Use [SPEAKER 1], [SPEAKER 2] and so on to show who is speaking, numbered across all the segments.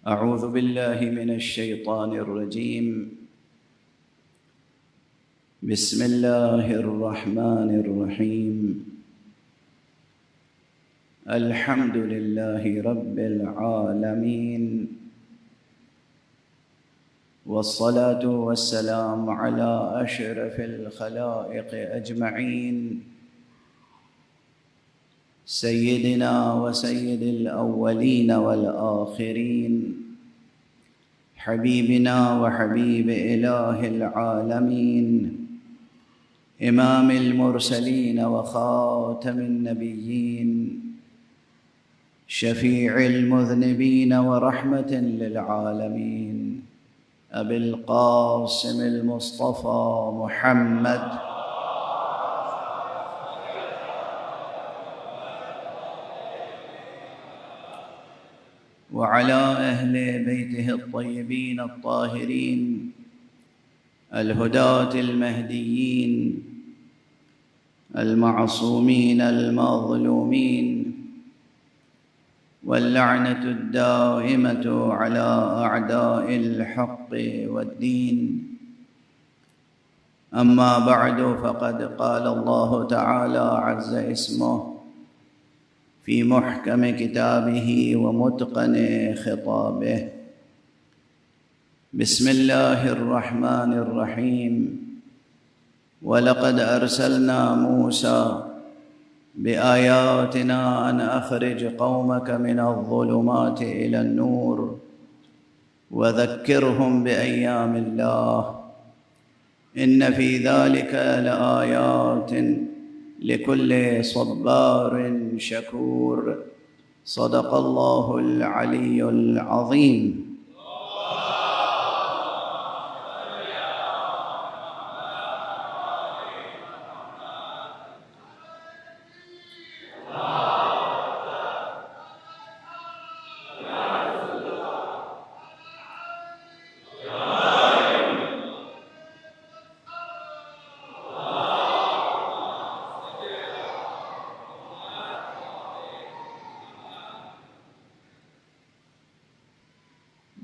[SPEAKER 1] أعوذ بالله من الشيطان الرجيم. بسم الله الرحمن الرحيم. الحمد لله رب العالمين، والصلاة والسلام على أشرف الخلائق أجمعين، سيدنا وسيد الأولين والآخرين، حبيبنا وحبيب إله العالمين، إمام المرسلين وخاتم النبيين، شفيع المذنبين ورحمة للعالمين، أبي القاسم المصطفى محمد وعلى أهل بيته الطيبين الطاهرين الهداة المهديين المعصومين المظلومين، واللعنة الدائمة على أعداء الحق والدين. أما بعد، فقد قال الله تعالى عز اسمه في محكم كتابه ومتقن خطابه: بسم الله الرحمن الرحيم. ولقد أرسلنا موسى بآياتنا أن أخرج قومك من الظلمات إلى النور وذكرهم بأيام الله، إن في ذلك لآيات لكل صبار شكور. صدق الله العلي العظيم.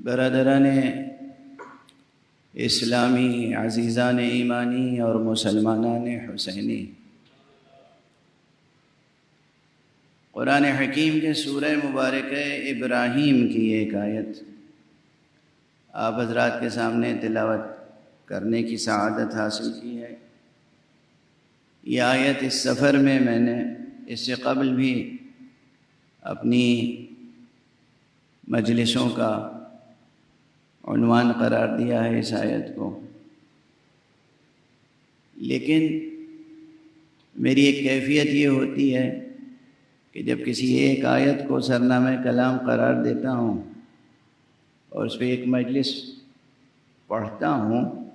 [SPEAKER 1] برادران اسلامی، عزیزان ایمانی اور مسلمانان حسینی، قرآن حکیم کے سورہ مبارکہ ابراہیم کی ایک آیت آپ حضرات کے سامنے تلاوت کرنے کی سعادت حاصل کی ہے۔ یہ آیت اس سفر میں نے اس سے قبل بھی اپنی مجلسوں کا عنوان قرار دیا ہے اس آیت کو، لیکن میری ایک کیفیت یہ ہوتی ہے کہ جب کسی ایک آیت کو سرنامہ کلام قرار دیتا ہوں اور اس پہ ایک مجلس پڑھتا ہوں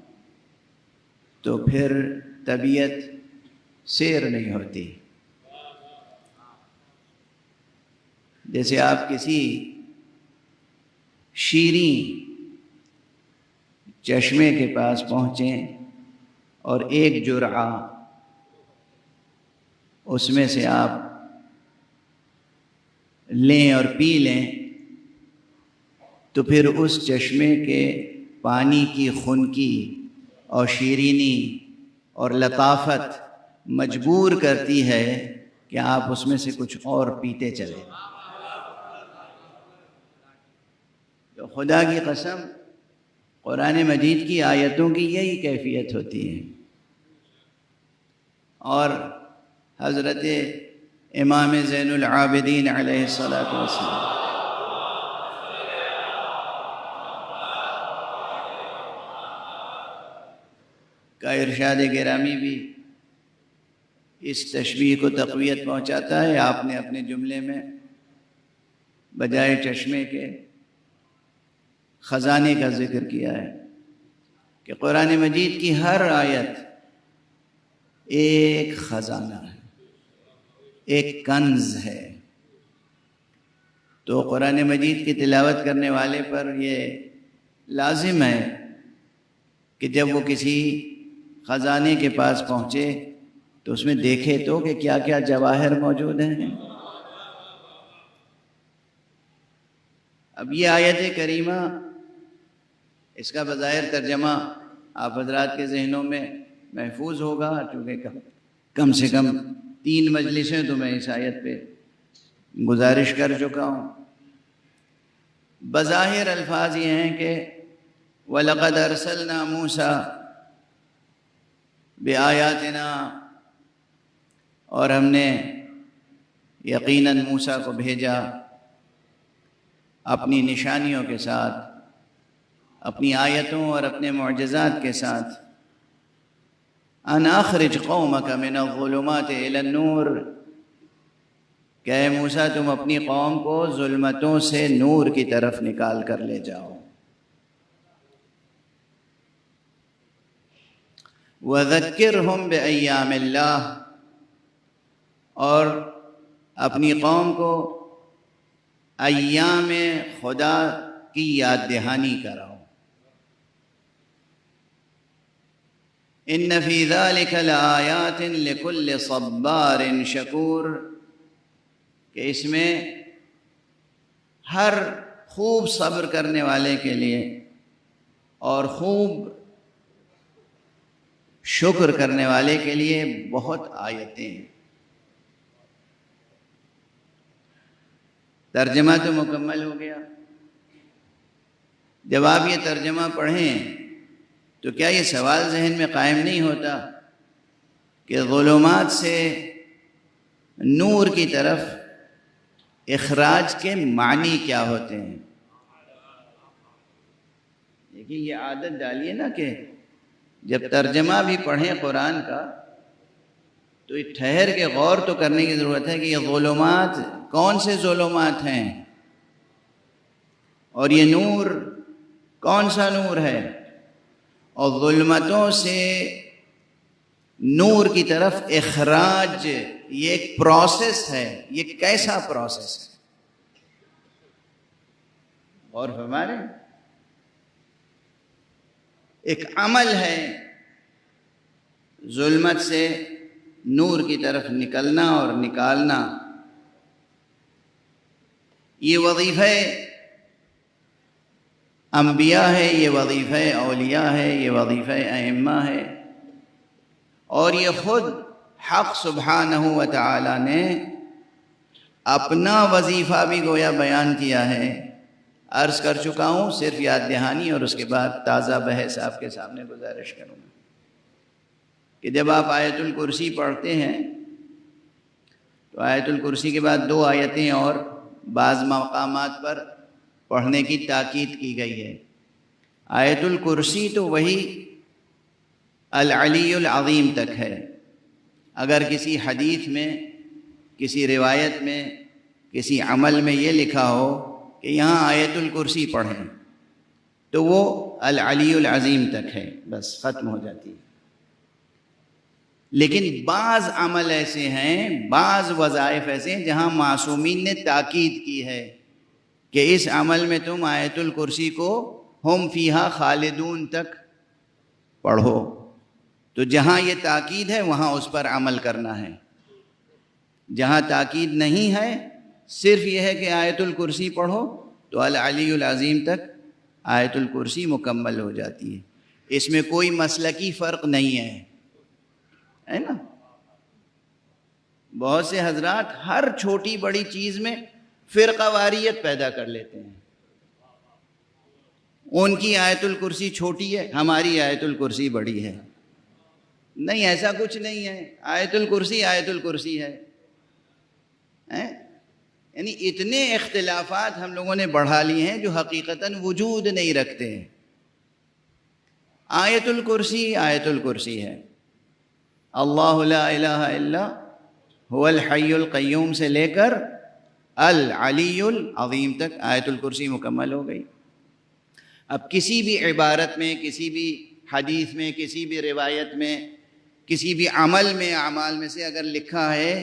[SPEAKER 1] تو پھر طبیعت سیر نہیں ہوتی۔ جیسے آپ کسی شیریں چشمے کے پاس پہنچیں اور ایک جرعہ اس میں سے آپ لیں اور پی لیں تو پھر اس چشمے کے پانی کی خنکی اور شیرینی اور لطافت مجبور کرتی ہے کہ آپ اس میں سے کچھ اور پیتے چلیں۔ تو خدا کی قسم، قرآن مجید کی آیتوں کی یہی کیفیت ہوتی ہے۔ اور حضرت امام زین العابدین علیہ السلام کا ارشاد گرامی بھی اس تشبیہ کو تقویت پہنچاتا ہے۔ آپ نے اپنے جملے میں بجائے چشمے کے خزانے کا ذکر کیا ہے کہ قرآن مجید کی ہر آیت ایک خزانہ ہے، ایک کنز ہے۔ تو قرآن مجید کی تلاوت کرنے والے پر یہ لازم ہے کہ جب وہ کسی خزانے کے پاس پہنچے تو اس میں دیکھے تو کہ کیا کیا جواہر موجود ہیں۔ اب یہ آیت کریمہ، اس کا بظاہر ترجمہ آپ حضرات کے ذہنوں میں محفوظ ہوگا، چونکہ کم سے کم 3 مجلسیں تو میں اس آیت پہ گزارش کر چکا ہوں۔ بظاہر الفاظ یہ ہیں کہ وَلَقَدْ أَرْسَلْنَا مُوسَىٰ بِآيَاتِنَا، اور ہم نے یقیناً موسیٰ کو بھیجا اپنی نشانیوں کے ساتھ، اپنی آیتوں اور اپنے معجزات کے ساتھ، ان اخرج قومک من الظلمات الی النور، کہ اے موسیٰ تم اپنی قوم کو ظلمتوں سے نور کی طرف نکال کر لے جاؤ۔ وذکرہم بایام اللہ، اور اپنی قوم کو ایام خدا کی یاد دہانی کراؤ۔ ان فی ذلک لآیات لکل صبار شکور، کہ اس میں ہر خوب صبر کرنے والے کے لیے اور خوب شکر کرنے والے کے لیے بہت آیتیں ہیں۔ ترجمہ تو مکمل ہو گیا۔ جب آپ یہ ترجمہ پڑھیں تو کیا یہ سوال ذہن میں قائم نہیں ہوتا کہ ظلمات سے نور کی طرف اخراج کے معنی کیا ہوتے ہیں؟ دیکھیے یہ عادت ڈالیے نا کہ جب ترجمہ بھی پڑھیں قرآن کا تو ٹھہر کے غور تو کرنے کی ضرورت ہے کہ یہ ظلمات کون سے ظلمات ہیں، اور یہ نور کون سا نور ہے، اور ظلمتوں سے نور کی طرف اخراج یہ ایک پروسیس ہے، یہ کیسا پروسیس ہے؟ اور ہمارے ایک عمل ہے ظلمت سے نور کی طرف نکلنا اور نکالنا۔ یہ وظیفہ انبیاء ہے، یہ وظیفہ اولیاء ہے، یہ وظیفہ ائمہ ہے، اور یہ خود حق سبحانہ و تعالی نے اپنا وظیفہ بھی گویا بیان کیا ہے۔ عرض کر چکا ہوں، صرف یاد دہانی اور اس کے بعد تازہ بحث آپ کے سامنے گزارش کروں گا کہ جب آپ آیت الکرسی پڑھتے ہیں تو آیت الکرسی کے بعد 2 آیتیں اور بعض مقامات پر پڑھنے کی تاکید کی گئی ہے۔ آیت الکرسی تو وہی العلی العظیم تک ہے۔ اگر کسی حدیث میں، کسی روایت میں، کسی عمل میں یہ لکھا ہو کہ یہاں آیت الکرسی پڑھیں تو وہ العلی العظیم تک ہے، بس ختم ہو جاتی ہے۔ لیکن بعض عمل ایسے ہیں، بعض وظائف ایسے ہیں جہاں معصومین نے تاکید کی ہے کہ اس عمل میں تم آیت الکرسی کو ہم فیہا خالدون تک پڑھو۔ تو جہاں یہ تاکید ہے وہاں اس پر عمل کرنا ہے، جہاں تاکید نہیں ہے، صرف یہ ہے کہ آیت الکرسی پڑھو تو العلی العظیم تک آیت الکرسی مکمل ہو جاتی ہے۔ اس میں کوئی مسلکی فرق نہیں ہے نا؟ بہت سے حضرات ہر چھوٹی بڑی چیز میں فرقہ واریت پیدا کر لیتے ہیں۔ ان کی آیت الکرسی چھوٹی ہے، ہماری آیت الکرسی بڑی ہے۔ نہیں، ایسا کچھ نہیں ہے، آیت الکرسی ہے۔ یعنی اتنے اختلافات ہم لوگوں نے بڑھا لیے ہیں جو حقیقتاً وجود نہیں رکھتے ہیں۔ آیت الکرسی ہے۔ اللہ لا الہ الا هو الحی القیوم سے لے کر العلی العظیم تک آیت الکرسی مکمل ہو گئی۔ اب کسی بھی عبارت میں، کسی بھی حدیث میں، کسی بھی روایت میں، کسی بھی عمل میں، اعمال میں سے اگر لکھا ہے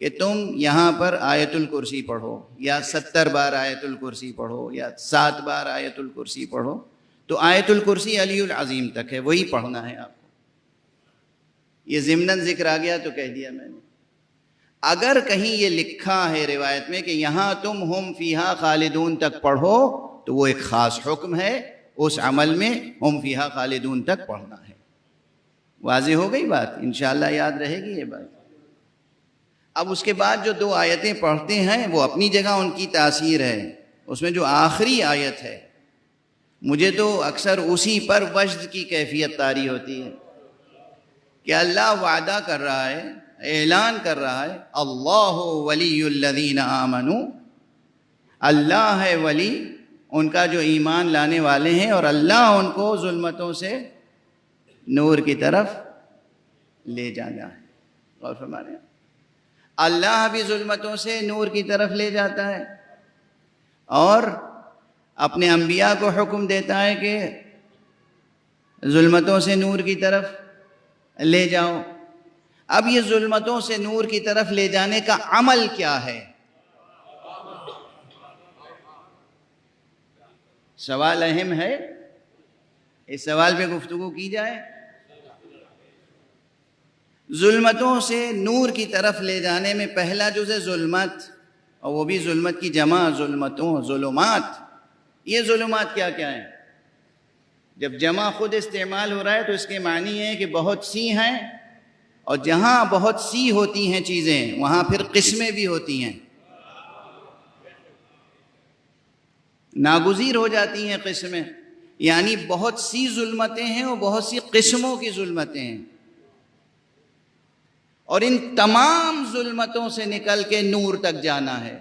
[SPEAKER 1] کہ تم یہاں پر آیت الکرسی پڑھو، یا 70 بار آیت الکرسی پڑھو، یا 7 بار آیت الکرسی پڑھو، تو آیت الکرسی علی العظیم تک ہے، وہی پڑھنا ہے آپ کو۔ یہ ضمناً ذکر آ گیا تو کہہ دیا میں نے۔ اگر کہیں یہ لکھا ہے روایت میں کہ یہاں تم ہم فیہا خالدون تک پڑھو تو وہ ایک خاص حکم ہے، اس عمل میں ہم فیہا خالدون تک پڑھنا ہے۔ واضح ہو گئی بات؟ انشاءاللہ یاد رہے گی یہ بات۔ اب اس کے بعد جو 2 آیتیں پڑھتے ہیں وہ اپنی جگہ ان کی تاثیر ہے، اس میں جو آخری آیت ہے مجھے تو اکثر اسی پر وجد کی کیفیت طاری ہوتی ہے کہ اللہ وعدہ کر رہا ہے، اعلان کر رہا ہے، اللہ ولی الذین آمنوا، اللہ ہے ولی ان کا جو ایمان لانے والے ہیں، اور اللہ ان کو ظلمتوں سے نور کی طرف لے جانا ہے۔ غور فرمائیں، اللہ بھی ظلمتوں سے نور کی طرف لے جاتا ہے اور اپنے انبیاء کو حکم دیتا ہے کہ ظلمتوں سے نور کی طرف لے جاؤ۔ اب یہ ظلمتوں سے نور کی طرف لے جانے کا عمل کیا ہے؟ سوال اہم ہے، اس سوال پہ گفتگو کی جائے۔ ظلمتوں سے نور کی طرف لے جانے میں پہلا جز ہے ظلمت، اور وہ بھی ظلمت کی جمع ظلمتوں، ظلمات۔ یہ ظلمات کیا کیا ہیں؟ جب جمع خود استعمال ہو رہا ہے تو اس کے معنی ہے کہ بہت سی ہیں، اور جہاں بہت سی ہوتی ہیں چیزیں وہاں پھر قسمیں بھی ہوتی ہیں، ناگزیر ہو جاتی ہیں قسمیں، یعنی بہت سی ظلمتیں ہیں اور بہت سی قسموں کی ظلمتیں ہیں، اور ان تمام ظلمتوں سے نکل کے نور تک جانا ہے۔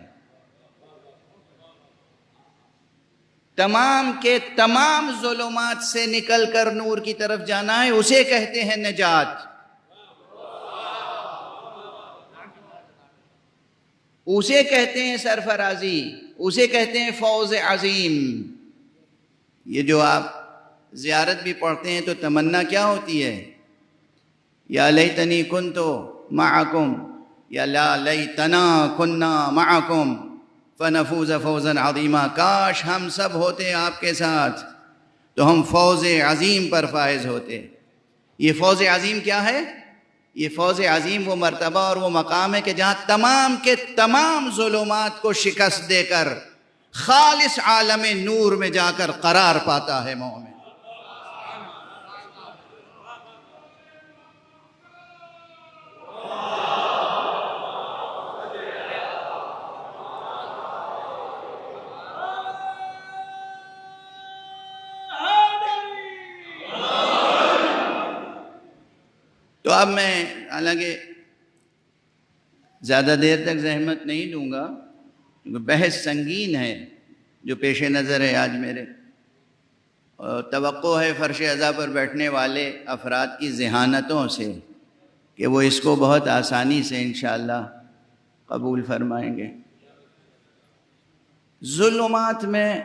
[SPEAKER 1] تمام کے تمام ظلمات سے نکل کر نور کی طرف جانا ہے، اسے کہتے ہیں نجات، اسے کہتے ہیں سرفرازی، اسے کہتے ہیں فوز عظیم۔ یہ جو آپ زیارت بھی پڑھتے ہیں تو تمنا کیا ہوتی ہے؟ یا لیتنی کنتو معکم، یا لا لیتنا کننا معکم فنفوز فوزا عظیما، کاش ہم سب ہوتے آپ کے ساتھ تو ہم فوز عظیم پر فائز ہوتے۔ یہ فوز عظیم کیا ہے؟ یہ فوز عظیم وہ مرتبہ اور وہ مقام ہے کہ جہاں تمام کے تمام ظلمات کو شکست دے کر خالص عالم نور میں جا کر قرار پاتا ہے مومن۔ تو اب میں حالانکہ زیادہ دیر تک زحمت نہیں دوں گا کیونکہ بحث سنگین ہے جو پیش نظر ہے آج میرے، اور توقع ہے فرش عزا پر بیٹھنے والے افراد کی ذہانتوں سے کہ وہ اس کو بہت آسانی سے انشاءاللہ قبول فرمائیں گے۔ ظلمات میں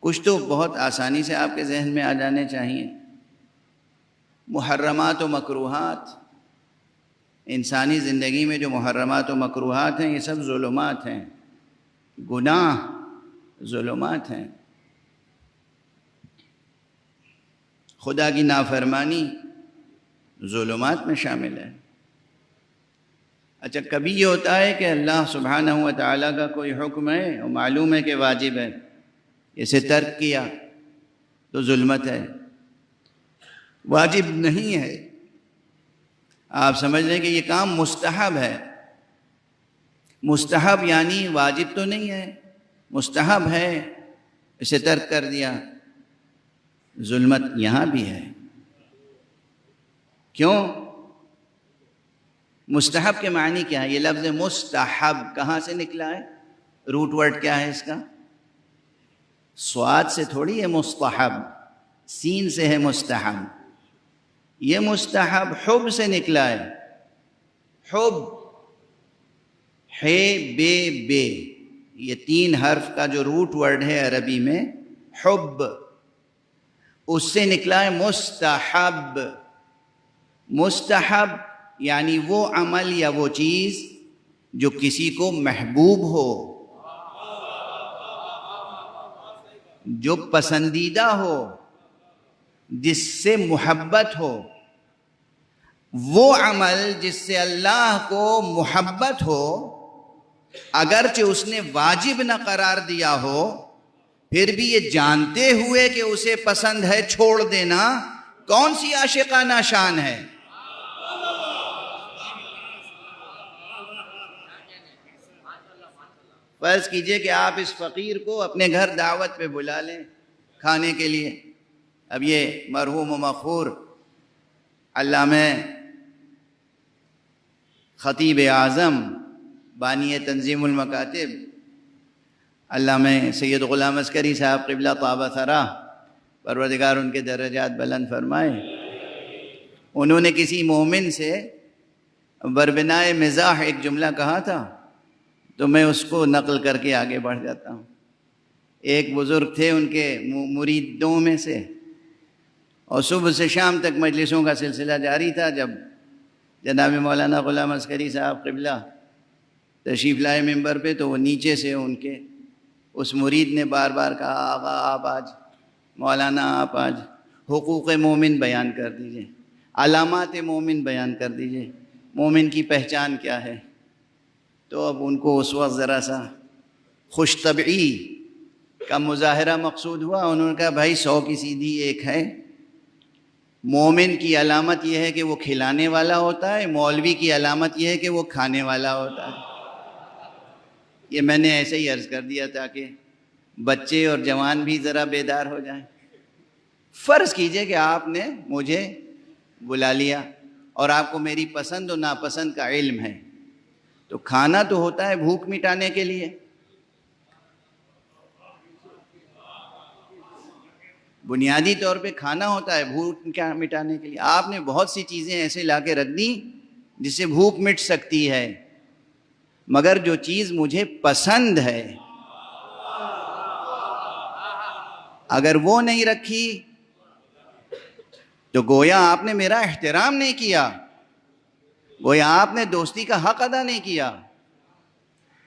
[SPEAKER 1] کچھ تو بہت آسانی سے آپ کے ذہن میں آ جانے چاہیے، محرمات و مکروہات۔ انسانی زندگی میں جو محرمات و مکروہات ہیں یہ سب ظلمات ہیں، گناہ ظلمات ہیں، خدا کی نافرمانی ظلمات میں شامل ہے۔ اچھا، کبھی یہ ہوتا ہے کہ اللہ سبحانہ و تعالیٰ کا کوئی حکم ہے اور معلوم ہے کہ واجب ہے، اسے ترک کیا تو ظلمت ہے، واجب نہیں ہے، آپ سمجھ لیں کہ یہ کام مستحب ہے۔ مستحب یعنی واجب تو نہیں ہے، مستحب ہے، اسے ترک کر دیا، ظلمت یہاں بھی ہے۔ کیوں؟ مستحب کے معنی کیا ہے؟ یہ لفظ مستحب کہاں سے نکلا ہے؟ روٹ ورڈ کیا ہے اس کا؟ صاد سے تھوڑی ہے مستحب، سین سے ہے مستحب۔ یہ مستحب حب سے نکلا ہے، حب، ہے بے بے، یہ 3 حرف کا جو روٹ ورڈ ہے عربی میں حب، اس سے نکلا ہے مستحب۔ مستحب یعنی وہ عمل یا وہ چیز جو کسی کو محبوب ہو، جو پسندیدہ ہو، جس سے محبت ہو، وہ عمل جس سے اللہ کو محبت ہو، اگرچہ اس نے واجب نہ قرار دیا ہو، پھر بھی یہ جانتے ہوئے کہ اسے پسند ہے چھوڑ دینا کون سی عاشقانہ شان ہے؟ فرض کیجئے کہ آپ اس فقیر کو اپنے گھر دعوت پہ بلا لیں کھانے کے لیے. اب یہ مرحوم و مغفور علامہ خطیب اعظم بانی تنظیم المکاتب علامہ سید غلام عسکری صاحب قبلہ طاب ثرا، پروردگار ان کے درجات بلند فرمائے، انہوں نے کسی مومن سے بربنائے مزاح ایک جملہ کہا تھا، تو میں اس کو نقل کر کے آگے بڑھ جاتا ہوں. ایک بزرگ تھے ان کے مریدوں میں سے، اور صبح سے شام تک مجلسوں کا سلسلہ جاری تھا. جب جناب مولانا غلام عسکری صاحب قبلہ تشریف لائے ممبر پہ، تو وہ نیچے سے ان کے اس مرید نے بار بار کہا، آقا آپ آج، مولانا آپ آج حقوق مومن بیان کر دیجئے، علامات مومن بیان کر دیجئے، مومن کی پہچان کیا ہے. تو اب ان کو اس وقت ذرا سا خوش طبعی کا مظاہرہ مقصود ہوا. انہوں نے کہا بھائی 100 کی سیدھی ایک ہے، مومن کی علامت یہ ہے کہ وہ کھلانے والا ہوتا ہے، مولوی کی علامت یہ ہے کہ وہ کھانے والا ہوتا ہے. یہ میں نے ایسے ہی عرض کر دیا تاکہ بچے اور جوان بھی ذرا بیدار ہو جائیں. فرض کیجئے کہ آپ نے مجھے بلا لیا اور آپ کو میری پسند و ناپسند کا علم ہے، تو کھانا تو ہوتا ہے بھوک مٹانے کے لیے. بنیادی طور پہ کھانا ہوتا ہے بھوک مٹانے کے لیے. آپ نے بہت سی چیزیں ایسے لا کے رکھ دیں جس سے بھوک مٹ سکتی ہے، مگر جو چیز مجھے پسند ہے اگر وہ نہیں رکھی تو گویا آپ نے میرا احترام نہیں کیا، گویا آپ نے دوستی کا حق ادا نہیں کیا.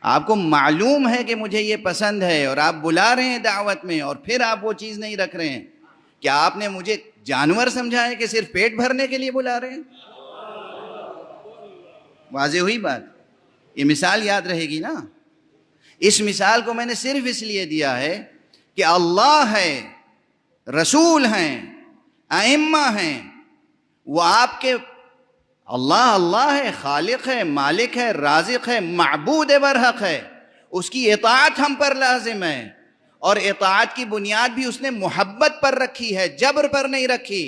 [SPEAKER 1] آپ کو معلوم ہے کہ مجھے یہ پسند ہے اور آپ بلا رہے ہیں دعوت میں، اور پھر آپ وہ چیز نہیں رکھ رہے ہیں. کیا آپ نے مجھے جانور سمجھا ہے کہ صرف پیٹ بھرنے کے لیے بلا رہے ہیں؟ واضح ہوئی بات. یہ مثال یاد رہے گی نا. اس مثال کو میں نے صرف اس لیے دیا ہے کہ اللہ ہے، رسول ہیں، ائمہ ہیں، وہ آپ کے اللہ ہے، خالق ہے، مالک ہے، رازق ہے، معبود برحق ہے. اس کی اطاعت ہم پر لازم ہے، اور اطاعت کی بنیاد بھی اس نے محبت پر رکھی ہے، جبر پر نہیں رکھی.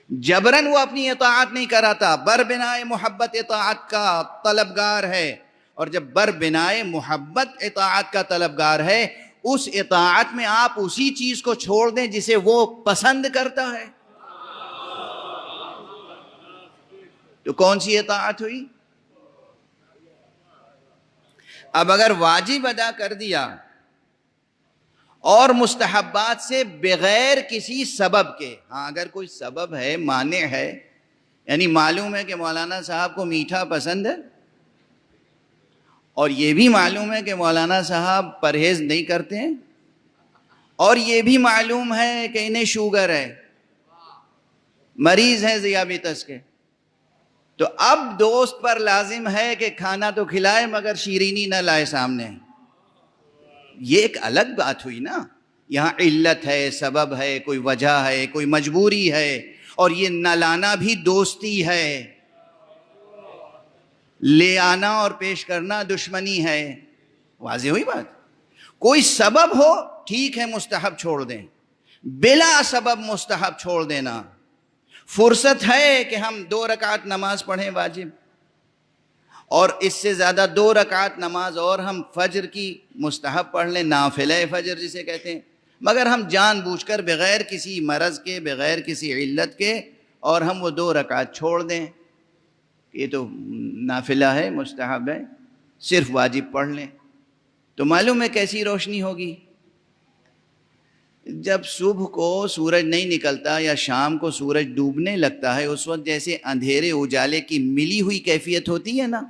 [SPEAKER 1] جبرن وہ اپنی اطاعت نہیں کراتا، بربنائے محبت اطاعت کا طلبگار ہے. اور جب بربنائے محبت اطاعت کا طلبگار ہے، اس اطاعت میں آپ اسی چیز کو چھوڑ دیں جسے وہ پسند کرتا ہے. تو کون سی اطاعت ہوئی؟ اب اگر واجب ادا کر دیا اور مستحبات سے بغیر کسی سبب کے، ہاں اگر کوئی سبب ہے، مانع ہے، یعنی معلوم ہے کہ مولانا صاحب کو میٹھا پسند ہے، اور یہ بھی معلوم ہے کہ مولانا صاحب پرہیز نہیں کرتے ہیں، اور یہ بھی معلوم ہے کہ انہیں شوگر ہے، مریض ہیں ذیابیطس کے، تو اب دوست پر لازم ہے کہ کھانا تو کھلائے مگر شیرینی نہ لائے سامنے. یہ ایک الگ بات ہوئی نا. یہاں علت ہے، سبب ہے، کوئی وجہ ہے، کوئی مجبوری ہے، اور یہ نہ لانا بھی دوستی ہے، لے آنا اور پیش کرنا دشمنی ہے. واضح ہوئی بات. کوئی سبب ہو ٹھیک ہے، مستحب چھوڑ دیں، بلا سبب مستحب چھوڑ دینا. فرصت ہے کہ ہم 2 رکعت نماز پڑھیں واجب، اور اس سے زیادہ 2 رکعت نماز اور ہم فجر کی مستحب پڑھ لیں، نافلہ فجر جسے کہتے ہیں، مگر ہم جان بوجھ کر بغیر کسی مرض کے، بغیر کسی علت کے، اور ہم وہ 2 رکعت چھوڑ دیں. یہ تو نافلہ ہے، مستحب ہے، صرف واجب پڑھ لیں. تو معلوم ہے کیسی روشنی ہوگی؟ جب صبح کو سورج نہیں نکلتا یا شام کو سورج ڈوبنے لگتا ہے، اس وقت جیسے اندھیرے اجالے کی ملی ہوئی کیفیت ہوتی ہے نا،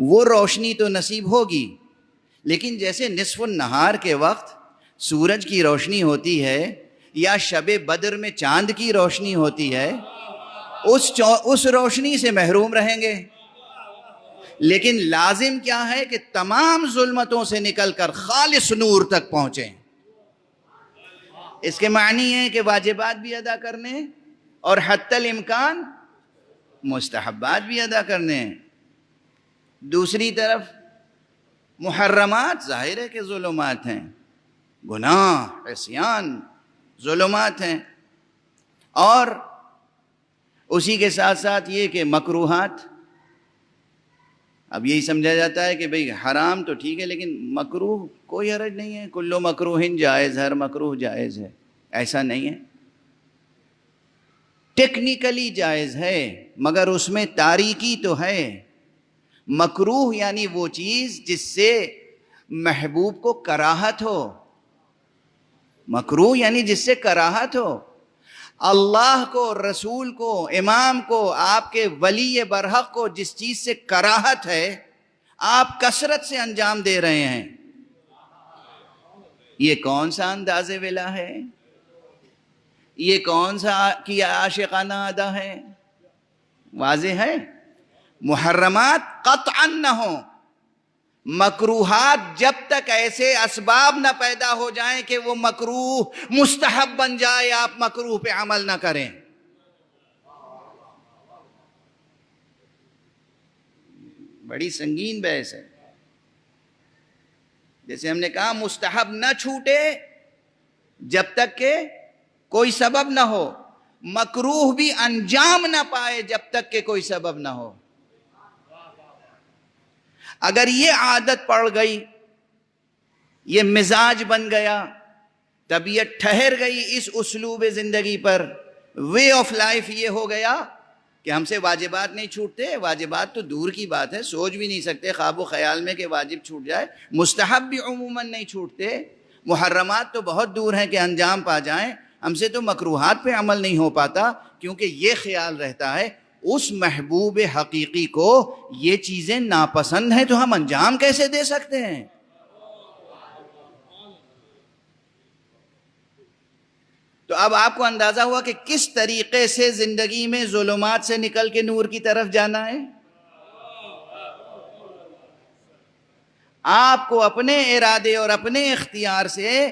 [SPEAKER 1] وہ روشنی تو نصیب ہوگی. لیکن جیسے نصف النہار کے وقت سورج کی روشنی ہوتی ہے، یا شب بدر میں چاند کی روشنی ہوتی ہے، اس روشنی سے محروم رہیں گے۔ لیکن لازم کیا ہے کہ تمام ظلمتوں سے نکل کر خالص نور تک پہنچیں۔ اس کے معنی ہے کہ واجبات بھی ادا کرنے اور حتی الامکان مستحبات بھی ادا کرنے ہیں۔ دوسری طرف محرمات ظاہر ہے کہ ظلمات ہیں، گناہ، عصیان ظلمات ہیں، اور اسی کے ساتھ ساتھ یہ کہ مکروہات، اب یہی سمجھا جاتا ہے کہ بھئی حرام تو ٹھیک ہے لیکن مکروہ کوئی حرج نہیں ہے، کل مکروہ جائز، ہر مکروہ جائز ہے، ایسا نہیں ہے۔ ٹیکنیکلی جائز ہے مگر اس میں تاریکی تو ہے۔ مکروہ یعنی وہ چیز جس سے محبوب کو کراہت ہو، مکروہ یعنی جس سے کراہت ہو۔ اللہ کو، رسول کو، امام کو، آپ کے ولی برحق کو جس چیز سے کراہت ہے آپ کثرت سے انجام دے رہے ہیں، یہ کون سا انداز ولا ہے؟ یہ کون سا کیا عاشقانہ ادا ہے؟ واضح ہے۔ محرمات قطعاً نہ ہوں، مکروہات جب تک ایسے اسباب نہ پیدا ہو جائیں کہ وہ مکروہ مستحب بن جائے، آپ مکروہ پہ عمل نہ کریں۔ بڑی سنگین بحث ہے۔ جیسے ہم نے کہا مستحب نہ چھوٹے جب تک کہ کوئی سبب نہ ہو، مکروہ بھی انجام نہ پائے جب تک کہ کوئی سبب نہ ہو۔ اگر یہ عادت پڑ گئی، یہ مزاج بن گیا، طبیعت ٹھہر گئی اس اسلوب زندگی پر، وے آف لائف یہ ہو گیا کہ ہم سے واجبات نہیں چھوٹتے، واجبات تو دور کی بات ہے، سوچ بھی نہیں سکتے خواب و خیال میں کہ واجب چھوٹ جائے، مستحب بھی عموماً نہیں چھوٹتے، محرمات تو بہت دور ہیں کہ انجام پا جائیں، ہم سے تو مکروہات پہ عمل نہیں ہو پاتا کیونکہ یہ خیال رہتا ہے اس محبوب حقیقی کو یہ چیزیں ناپسند ہیں تو ہم انجام کیسے دے سکتے ہیں؟ تو اب آپ کو اندازہ ہوا کہ کس طریقے سے زندگی میں ظلمات سے نکل کے نور کی طرف جانا ہے۔ آپ کو اپنے ارادے اور اپنے اختیار سے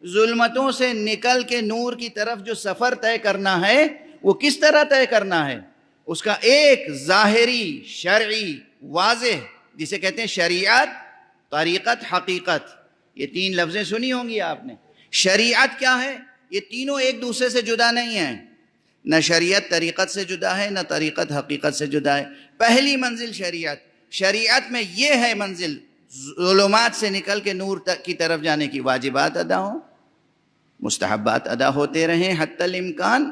[SPEAKER 1] ظلمتوں سے نکل کے نور کی طرف جو سفر طے کرنا ہے وہ کس طرح طے کرنا ہے؟ اس کا ایک ظاہری، شرعی، واضح، جسے کہتے ہیں شریعت، طریقت، حقیقت، یہ تین لفظیں سنی ہوں گی آپ نے۔ شریعت کیا ہے؟ یہ تینوں ایک دوسرے سے جدا نہیں ہیں، نہ شریعت طریقت سے جدا ہے نہ طریقت حقیقت سے جدا ہے۔ پہلی منزل شریعت، شریعت میں یہ ہے منزل ظلمات سے نکل کے نور تک کی طرف جانے کی، واجبات ادا ہوں، مستحبات ادا ہوتے رہیں حتی الامکان،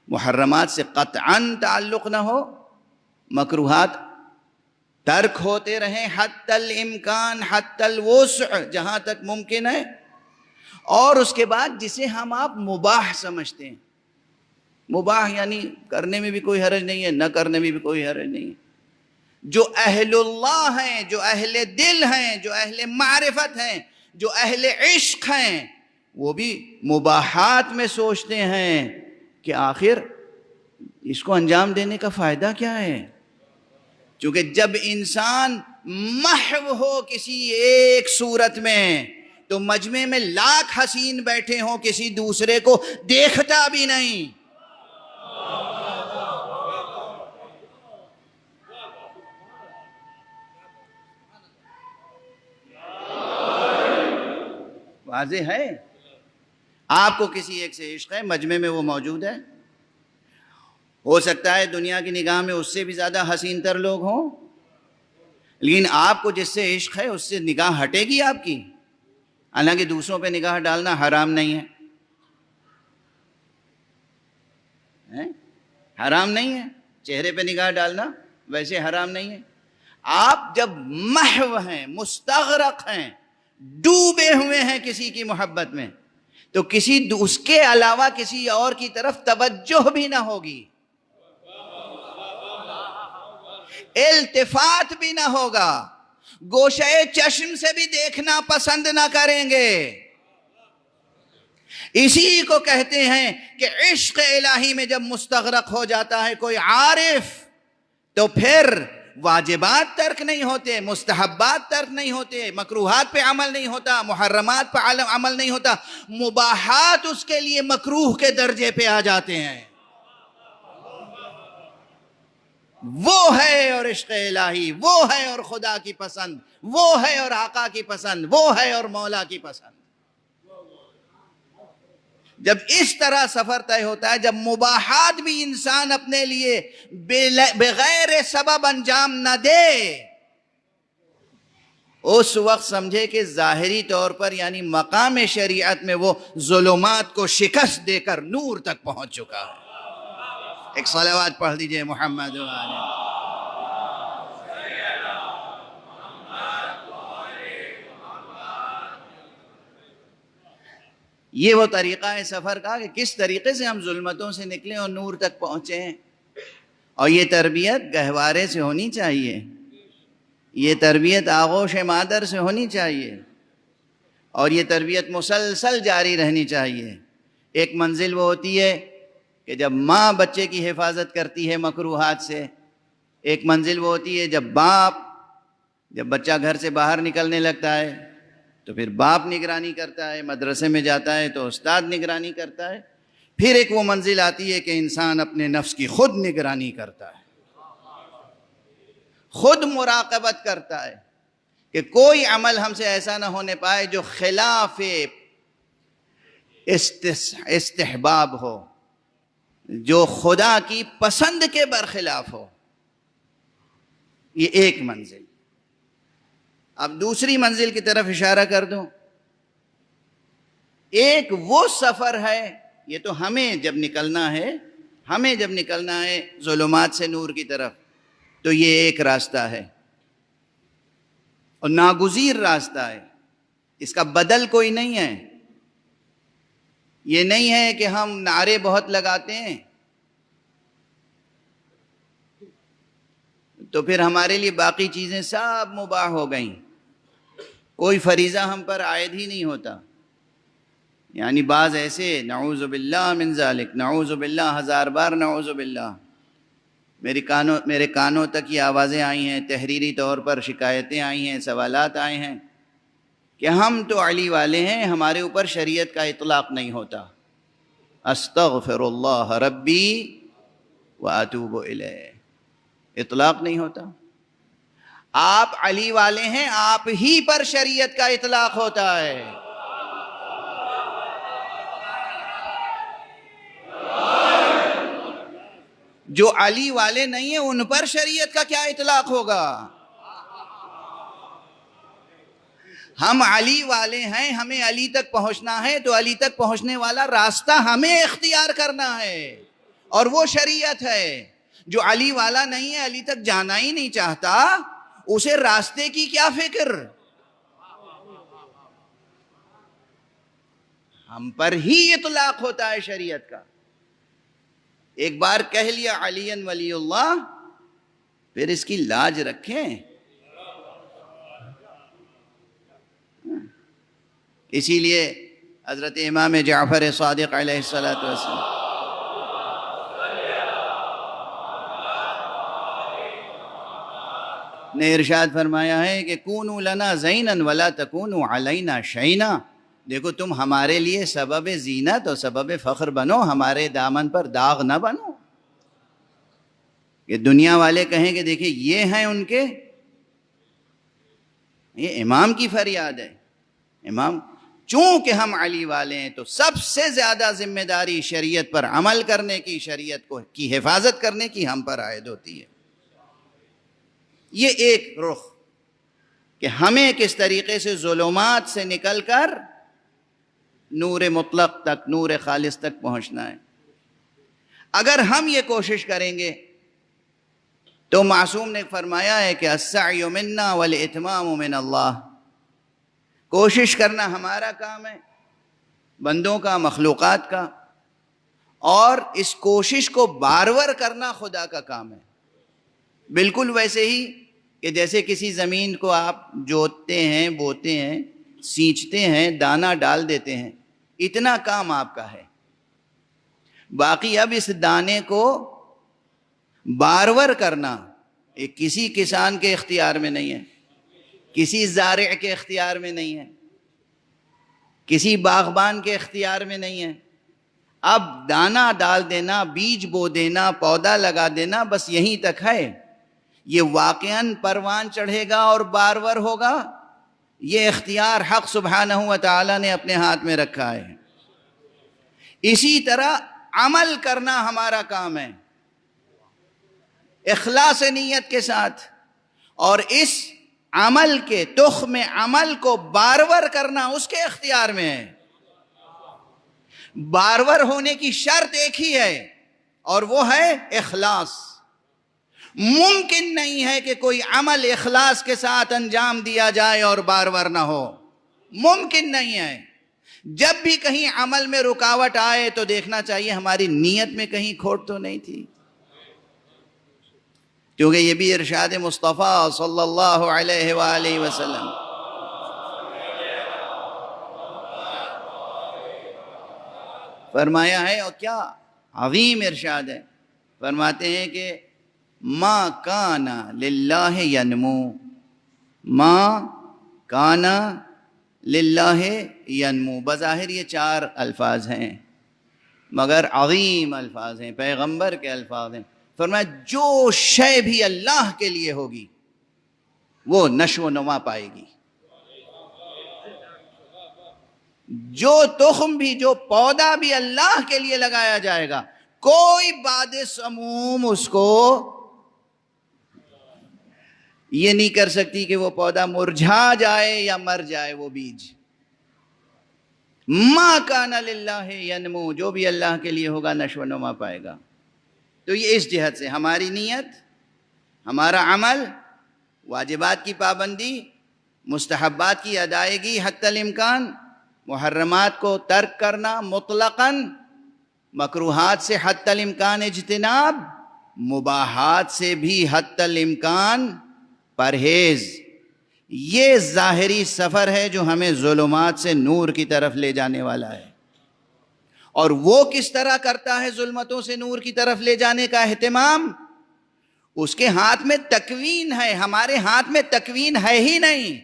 [SPEAKER 1] محرمات سے قطعاً تعلق نہ ہو، مکروہات ترک ہوتے رہیں حتی الامکان، حتی الوسع، جہاں تک ممکن ہے، اور اس کے بعد جسے ہم آپ مباح سمجھتے ہیں، مباح یعنی کرنے میں بھی کوئی حرج نہیں ہے، نہ کرنے میں بھی کوئی حرج نہیں ہے، جو اہل اللہ ہیں، جو اہل دل ہیں، جو اہل معرفت ہیں، جو اہل عشق ہیں، وہ بھی مباحات میں سوچتے ہیں کہ آخر اس کو انجام دینے کا فائدہ کیا ہے؟ چونکہ جب انسان محو ہو کسی ایک صورت میں تو مجمع میں لاکھ حسین بیٹھے ہوں کسی دوسرے کو دیکھتا بھی نہیں۔ واضح ہے، آپ کو کسی ایک سے عشق ہے، مجمع میں وہ موجود ہے، ہو سکتا ہے دنیا کی نگاہ میں اس سے بھی زیادہ حسین تر لوگ ہوں، لیکن آپ کو جس سے عشق ہے اس سے نگاہ ہٹے گی آپ کی، حالانکہ دوسروں پہ نگاہ ڈالنا حرام نہیں ہے، حرام نہیں ہے، چہرے پہ نگاہ ڈالنا ویسے حرام نہیں ہے۔ آپ جب محو ہیں، مستغرق ہیں، ڈوبے ہوئے ہیں کسی کی محبت میں تو اس کے علاوہ کسی اور کی طرف توجہ بھی نہ ہوگی، التفات بھی نہ ہوگا، گوشہ چشم سے بھی دیکھنا پسند نہ کریں گے۔ اسی کو کہتے ہیں کہ عشق الہی میں جب مستغرق ہو جاتا ہے کوئی عارف تو پھر واجبات ترک نہیں ہوتے، مستحبات ترک نہیں ہوتے، مکروہات پہ عمل نہیں ہوتا، محرمات پہ عمل نہیں ہوتا، مباحات اس کے لیے مکروہ کے درجے پہ آ جاتے ہیں۔ وہ ہے اور عشق الہی، وہ ہے اور خدا کی پسند، وہ ہے اور آقا کی پسند، وہ ہے اور مولا کی پسند۔ جب اس طرح سفر طے ہوتا ہے، جب مباحات بھی انسان اپنے لیے بغیر سبب انجام نہ دے، اس وقت سمجھے کہ ظاہری طور پر یعنی مقام شریعت میں وہ ظلمات کو شکست دے کر نور تک پہنچ چکا ہے۔ ایک صلوات پڑھ دیجئے محمد وآلہ۔ یہ وہ طریقہ ہے سفر کا کہ کس طریقے سے ہم ظلمتوں سے نکلیں اور نور تک پہنچیں، اور یہ تربیت گہوارے سے ہونی چاہیے، یہ تربیت آغوش مادر سے ہونی چاہیے، اور یہ تربیت مسلسل جاری رہنی چاہیے۔ ایک منزل وہ ہوتی ہے کہ جب ماں بچے کی حفاظت کرتی ہے مکروہات سے، ایک منزل وہ ہوتی ہے جب بچہ گھر سے باہر نکلنے لگتا ہے تو پھر باپ نگرانی کرتا ہے، مدرسے میں جاتا ہے تو استاد نگرانی کرتا ہے، پھر ایک وہ منزل آتی ہے کہ انسان اپنے نفس کی خود نگرانی کرتا ہے، خود مراقبت کرتا ہے کہ کوئی عمل ہم سے ایسا نہ ہونے پائے جو خلاف استحباب ہو، جو خدا کی پسند کے برخلاف ہو۔ یہ ایک منزل۔ اب دوسری منزل کی طرف اشارہ کر دوں۔ ایک وہ سفر ہے، یہ تو ہمیں جب نکلنا ہے ظلمات سے نور کی طرف، تو یہ ایک راستہ ہے اور ناگزیر راستہ ہے، اس کا بدل کوئی نہیں ہے۔ یہ نہیں ہے کہ ہم نعرے بہت لگاتے ہیں تو پھر ہمارے لیے باقی چیزیں سب مباح ہو گئیں، کوئی فریضہ ہم پر عائد ہی نہیں ہوتا۔ یعنی بعض ایسے، نعوذ باللہ من ذالک، نعوذ باللہ، ہزار بار نعوذ باللہ، میرے کانوں تک یہ آوازیں آئی ہیں، تحریری طور پر شکایتیں آئی ہیں، سوالات آئے ہیں کہ ہم تو علی والے ہیں، ہمارے اوپر شریعت کا اطلاق نہیں ہوتا۔ استغفر اللہ ربی واتوب الیہ، اطلاق نہیں ہوتا۔ آپ علی والے ہیں، آپ ہی پر شریعت کا اطلاق ہوتا ہے۔ جو علی والے نہیں ہیں ان پر شریعت کا کیا اطلاق ہوگا؟ ہم علی والے ہیں، ہمیں علی تک پہنچنا ہے تو علی تک پہنچنے والا راستہ ہمیں اختیار کرنا ہے، اور وہ شریعت ہے۔ جو علی والا نہیں ہے، علی تک جانا ہی نہیں چاہتا، اسے راستے کی کیا فکر؟ ہم پر ہی اطلاق ہوتا ہے شریعت کا۔ ایک بار کہہ لیا علی ولی اللہ، پھر اس کی لاج رکھیں۔ اسی لیے حضرت امام جعفر صادق علیہ السلام نے ارشاد فرمایا ہے کہ کونوا لنا زینا ولا تکونوا علینا شینا، دیکھو تم ہمارے لیے سبب زینت اور سبب فخر بنو، ہمارے دامن پر داغ نہ بنو، کہ دنیا والے کہیں کہ دیکھیں یہ ہیں ان کے، یہ امام کی فریاد ہے۔ امام، چونکہ ہم علی والے ہیں تو سب سے زیادہ ذمہ داری شریعت پر عمل کرنے کی، شریعت کی حفاظت کرنے کی ہم پر عائد ہوتی ہے۔ یہ ایک رخ کہ ہمیں کس طریقے سے ظلمات سے نکل کر نور مطلق تک، نور خالص تک پہنچنا ہے۔ اگر ہم یہ کوشش کریں گے تو معصوم نے فرمایا ہے کہ السعی منا والاتمام من اللہ، کوشش کرنا ہمارا کام ہے، بندوں کا، مخلوقات کا، اور اس کوشش کو بارور کرنا خدا کا کام ہے۔ بالکل ویسے ہی کہ جیسے کسی زمین کو آپ جوتتے ہیں، بوتے ہیں، سینچتے ہیں، دانہ ڈال دیتے ہیں، اتنا کام آپ کا ہے. باقی اب اس دانے کو بارور کرنا ایک کسی کسان کے اختیار میں نہیں ہے، کسی زارع کے اختیار میں نہیں ہے، کسی باغبان کے اختیار میں نہیں ہے. اب دانہ ڈال دینا، بیج بو دینا، پودا لگا دینا، بس یہیں تک ہے. یہ واقعاً پروان چڑھے گا اور بارور ہوگا، یہ اختیار حق سبحانہ و تعالی نے اپنے ہاتھ میں رکھا ہے. اسی طرح عمل کرنا ہمارا کام ہے اخلاص نیت کے ساتھ، اور اس عمل کے تخم عمل کو بارور کرنا اس کے اختیار میں ہے. بارور ہونے کی شرط ایک ہی ہے اور وہ ہے اخلاص. ممکن نہیں ہے کہ کوئی عمل اخلاص کے ساتھ انجام دیا جائے اور بارور نہ ہو، ممکن نہیں ہے. جب بھی کہیں عمل میں رکاوٹ آئے تو دیکھنا چاہیے ہماری نیت میں کہیں کھوٹ تو نہیں تھی، کیونکہ یہ بھی ارشاد مصطفیٰ صلی اللہ علیہ وآلہ وسلم فرمایا ہے. اور کیا عظیم ارشاد ہے. فرماتے ہیں کہ ما کان للہ ینمو، ما کان للہ ینمو. بظاہر یہ 4 الفاظ ہیں مگر عظیم الفاظ ہیں، پیغمبر کے الفاظ ہیں. فرمایا جو شے بھی اللہ کے لیے ہوگی وہ نشو و نما پائے گی. جو تخم بھی، جو پودا بھی اللہ کے لیے لگایا جائے گا، کوئی باد سموم اس کو یہ نہیں کر سکتی کہ وہ پودا مرجھا جائے یا مر جائے وہ بیج. ما کان للہ ینمو، جو بھی اللہ کے لیے ہوگا نشو و نما پائے گا. تو یہ اس جہت سے ہماری نیت، ہمارا عمل، واجبات کی پابندی، مستحبات کی ادائیگی حتی الامکان، محرمات کو ترک کرنا مطلقاً، مکروہات سے حتی الامکان اجتناب، مباحات سے بھی حتی الامکان پرہیز. یہ ظاہری سفر ہے جو ہمیں ظلمات سے نور کی طرف لے جانے والا ہے. اور وہ کس طرح کرتا ہے ظلمتوں سے نور کی طرف لے جانے کا اہتمام؟ اس کے ہاتھ میں تکوین ہے، ہمارے ہاتھ میں تکوین ہے ہی نہیں.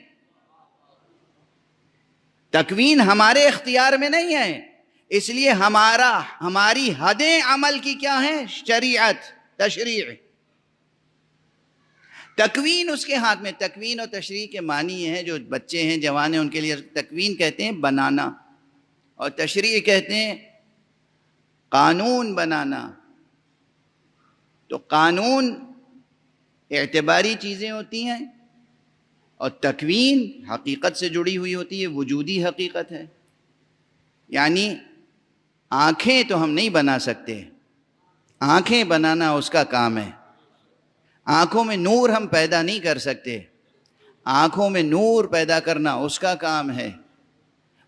[SPEAKER 1] تکوین ہمارے اختیار میں نہیں ہے. اس لیے ہماری حدیں عمل کی کیا ہیں؟ شریعت، تشریع. تکوین اس کے ہاتھ میں. تکوین و تشریع کے معنی یہ ہے، جو بچے ہیں، جوان ہیں، ان کے لیے تکوین کہتے ہیں بنانا، اور تشریع کہتے ہیں قانون بنانا. تو قانون اعتباری چیزیں ہوتی ہیں اور تکوین حقیقت سے جڑی ہوئی ہوتی ہے، وجودی حقیقت ہے. یعنی آنکھیں تو ہم نہیں بنا سکتے، آنکھیں بنانا اس کا کام ہے. آنکھوں میں نور ہم پیدا نہیں کر سکتے، آنکھوں میں نور پیدا کرنا اس کا کام ہے.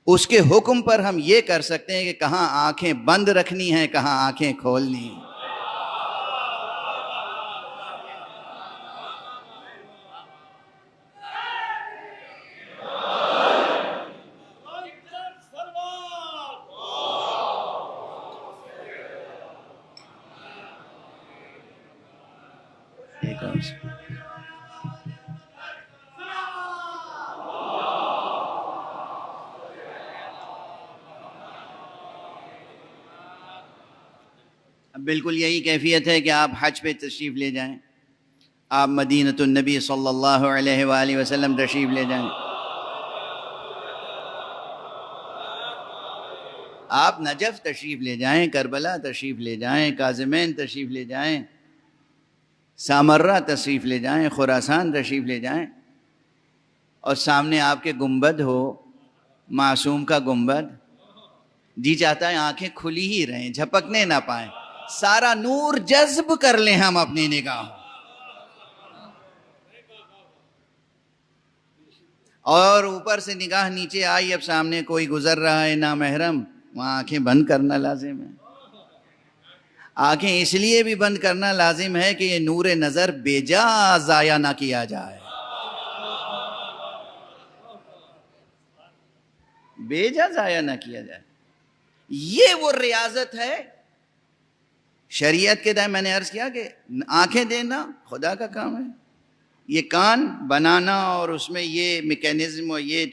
[SPEAKER 1] اس کے حکم پر ہم یہ کر سکتے ہیں کہ کہاں آنکھیں بند رکھنی ہیں، کہاں آنکھیں کھولنی ہیں. اب بالکل یہی کیفیت ہے کہ آپ حج پہ تشریف لے جائیں، آپ مدینۃ النبی صلی اللہ علیہ وآلہ وسلم تشریف لے جائیں، آپ نجف تشریف لے جائیں، کربلا تشریف لے جائیں، کاظمین تشریف لے جائیں، سامرہ تشریف لے جائیں، خراسان تشریف لے جائیں، اور سامنے آپ کے گنبد ہو، معصوم کا گنبد. جی چاہتا ہے آنکھیں کھلی ہی رہیں، جھپکنے نہ پائیں، سارا نور جذب کر لیں ہم اپنی نگاہوں. اور اوپر سے نگاہ نیچے آئی، اب سامنے کوئی گزر رہا ہے نامحرم، وہاں آنکھیں بند کرنا لازم ہے. آنکھیں اس لیے بھی بند کرنا لازم ہے کہ یہ نور نظر بے جا ضائع نہ کیا جائے، بے جا ضائع نہ کیا جائے. یہ وہ ریاضت ہے شریعت کے دائیں. میں نے عرض کیا کہ آنکھیں دینا خدا کا کام ہے، یہ کان بنانا اور اس میں یہ میکینزم اور یہ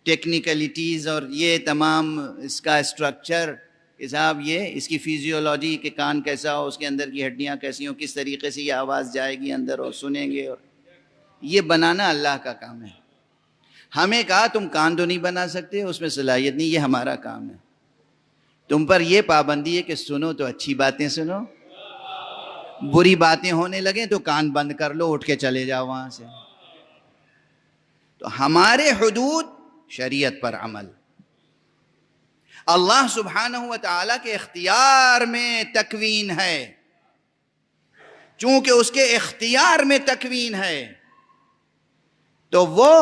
[SPEAKER 1] ٹیکنیکلٹیز اور یہ تمام اس کا اسٹرکچر حساب، یہ اس کی فیزیولوجی کہ کان کیسا ہو، اس کے اندر کی ہڈیاں کیسی ہوں، کس طریقے سے یہ آواز جائے گی اندر اور سنیں گے، اور یہ بنانا اللہ کا کام ہے. ہمیں کہا تم کان تو نہیں بنا سکتے، اس میں صلاحیت نہیں، یہ ہمارا کام ہے. تم پر یہ پابندی ہے کہ سنو تو اچھی باتیں سنو، بری باتیں ہونے لگیں تو کان بند کر لو، اٹھ کے چلے جاؤ وہاں سے. تو ہمارے حدود شریعت پر عمل. اللہ سبحانہ و تعالیٰ کے اختیار میں تکوین ہے، چونکہ اس کے اختیار میں تکوین ہے تو وہ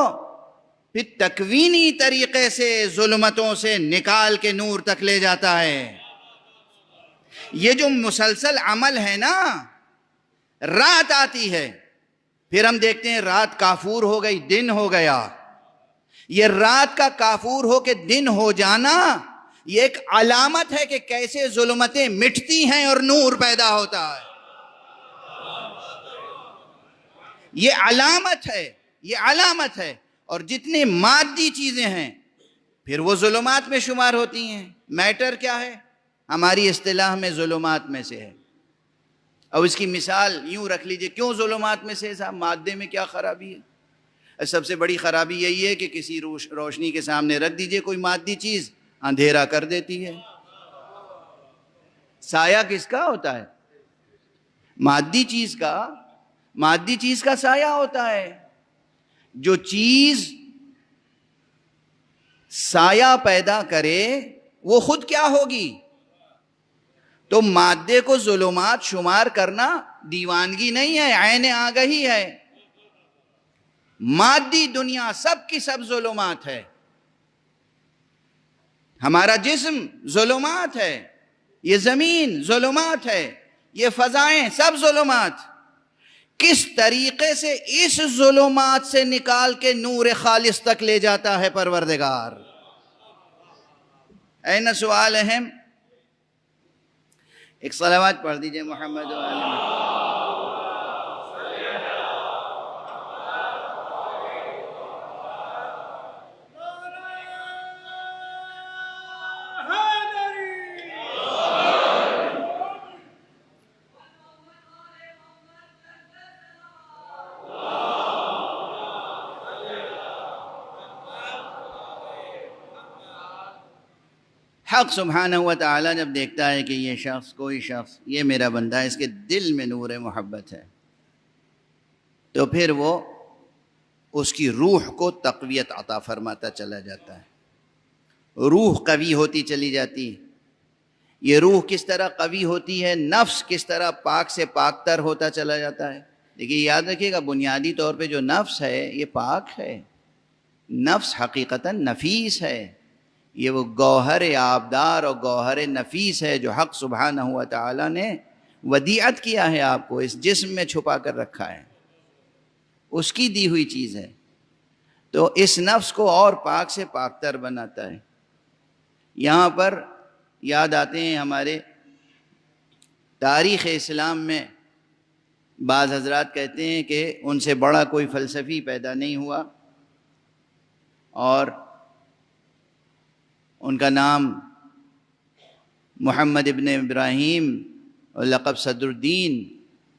[SPEAKER 1] پھر تکوینی طریقے سے ظلمتوں سے نکال کے نور تک لے جاتا ہے. یہ جو مسلسل عمل ہے نا، رات آتی ہے پھر ہم دیکھتے ہیں رات کافور ہو گئی، دن ہو گیا. یہ رات کا کافور ہو کے دن ہو جانا یہ ایک علامت ہے کہ کیسے ظلمتیں مٹتی ہیں اور نور پیدا ہوتا ہے. یہ علامت ہے، یہ علامت ہے. اور جتنے مادی چیزیں ہیں پھر وہ ظلمات میں شمار ہوتی ہیں. میٹر کیا ہے؟ ہماری اصطلاح میں ظلمات میں سے ہے. اور اس کی مثال یوں رکھ لیجئے، کیوں ظلمات میں سے؟ صاحب مادے میں کیا خرابی ہے؟ سب سے بڑی خرابی یہی ہے کہ کسی روشنی کے سامنے رکھ دیجئے کوئی مادی چیز، اندھیرا کر دیتی ہے. سایہ کس کا ہوتا ہے؟ مادی چیز کا سایہ ہوتا ہے. جو چیز سایہ پیدا کرے وہ خود کیا ہوگی؟ تو مادے کو ظلمات شمار کرنا دیوانگی نہیں ہے، عین آگہی ہے. مادی دنیا سب کی سب ظلمات ہے. ہمارا جسم ظلمات ہے، یہ زمین ظلمات ہے، یہ فضائیں سب ظلمات. کس طریقے سے اس ظلمات سے نکال کے نور خالص تک لے جاتا ہے پروردگار؟ این سوال اہم. ایک صلوات پڑھ دیجئے محمد و آل محمد. حق سبحانہ و تعالیٰ جب دیکھتا ہے کہ یہ شخص، کوئی شخص، یہ میرا بندہ ہے، اس کے دل میں نور محبت ہے، تو پھر وہ اس کی روح کو تقویت عطا فرماتا چلا جاتا ہے. روح قوی ہوتی چلی جاتی. یہ روح کس طرح قوی ہوتی ہے، نفس کس طرح پاک سے پاک تر ہوتا چلا جاتا ہے. دیکھیے یاد رکھیے گا، بنیادی طور پہ جو نفس ہے یہ پاک ہے. نفس حقیقتاً نفیس ہے، یہ وہ گوہر آبدار اور گوہر نفیس ہے جو حق سبحانہ و تعالیٰ نے ودیعت کیا ہے، آپ کو اس جسم میں چھپا کر رکھا ہے، اس کی دی ہوئی چیز ہے. تو اس نفس کو اور پاک سے پاک تر بناتا ہے. یہاں پر یاد آتے ہیں ہمارے تاریخ اسلام میں بعض حضرات کہتے ہیں کہ ان سے بڑا کوئی فلسفی پیدا نہیں ہوا، اور ان کا نام محمد ابن ابراہیم اور لقب صدر الدین